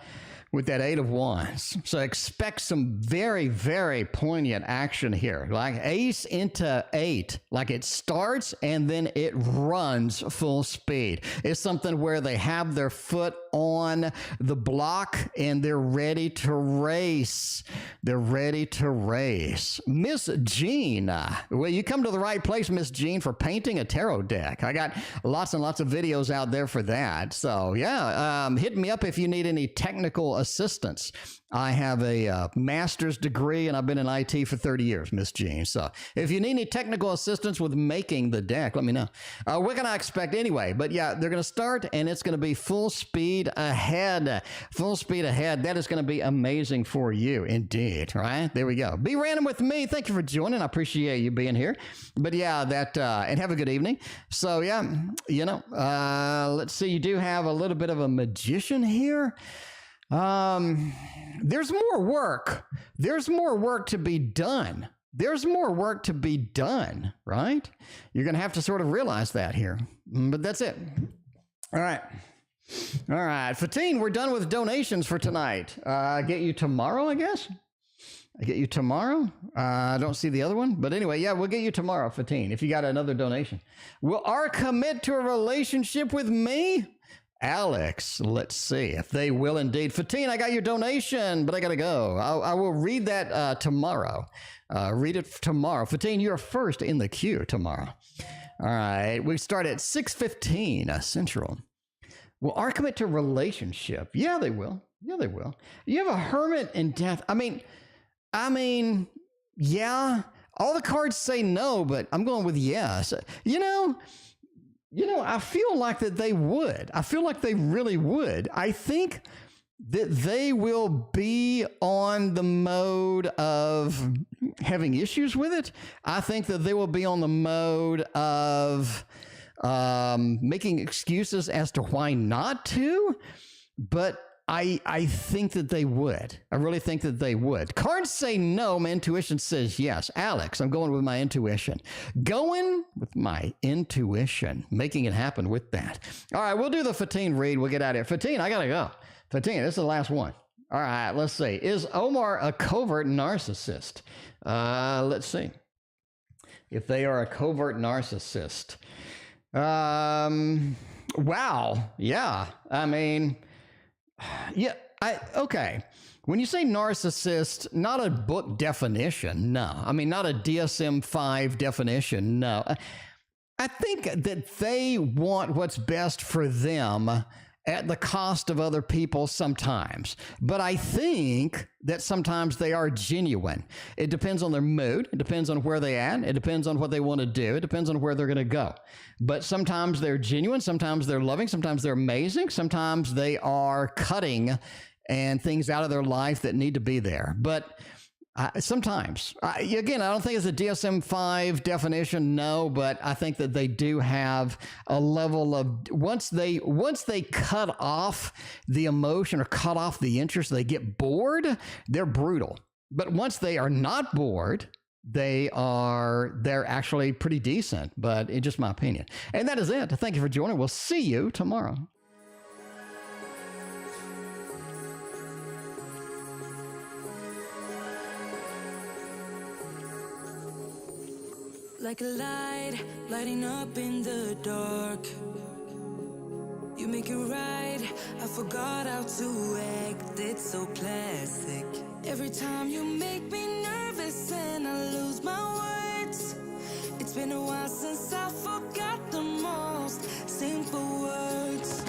With that 8 of Wands. So expect some very, very poignant action here. Like ace into 8. Like it starts and then it runs full speed. It's something where they have their foot on the block and they're ready to race. They're ready to race. Miss Jean. Well, you come to the right place, Miss Jean, for painting a tarot deck. I got lots and lots of videos out there for that. So yeah, hit me up if you need any technical assistance. I have a master's degree and I've been in IT for 30 years, Miss Jean. So if you need any technical assistance with making the deck, let me know. What can I expect anyway? But yeah, they're going to start and it's going to be full speed ahead. Full speed ahead. That is going to be amazing for you indeed, right? There we go. Be random with me. Thank you for joining. I appreciate you being here. But yeah, that, and have a good evening. So yeah, you know, let's see. You do have a little bit of a magician here. There's more work. There's more work to be done. There's more work to be done, right? You're going to have to sort of realize that here, but that's it. All right. All right. Fatine, we're done with donations for tonight. Get you tomorrow, I guess. I get you tomorrow. I don't see the other one, but anyway, yeah, we'll get you tomorrow, Fatine, if you got another donation. Will R commit to a relationship with me? Alex, let's see if they will indeed. Fatine, I got your donation, but I got to go. I will read that tomorrow. Read it tomorrow. Fatine, you're first in the queue tomorrow. All right. We start at 6:15 Central. Will R commit to relationship? Yeah, they will. Yeah, they will. You have a hermit and death. I mean, yeah. All the cards say no, but I'm going with yes. You know, I feel like that they would. I feel like they really would. I think that they will be on the mode of having issues with it. I think that they will be on the mode of making excuses as to why not to. But I think that they would. I really think that they would. Cards say no. My intuition says yes. Alex, I'm going with my intuition. Going with my intuition. Making it happen with that. All right, we'll do the Fatine read. We'll get out of here. Fatine, I got to go. Fatine, this is the last one. All right, let's see. Is Omar a covert narcissist? Let's see. If they are a covert narcissist. Wow. Yeah. I mean, yeah. Okay. When you say narcissist, not a book definition. No. I mean, not a DSM-5 definition. No. I think that they want what's best for them at the cost of other people sometimes. But I think that sometimes they are genuine. It depends on their mood. It depends on where they at. It depends on what they want to do. It depends on where they're going to go. But sometimes they're genuine. Sometimes they're loving. Sometimes they're amazing. Sometimes they are cutting and things out of their life that need to be there. But sometimes, again, I don't think it's a DSM-5 definition, no, but I think that they do have a level of, once they cut off the emotion or cut off the interest, they get bored, they're brutal. But once they are not bored, they're actually pretty decent, but it's just my opinion. And that is it. Thank you for joining. We'll see you tomorrow. Like a light, lighting up in the dark. You make it right, I forgot how to act. It's so classic. Every time you make me nervous and I lose my words. It's been a while since I forgot the most simple words.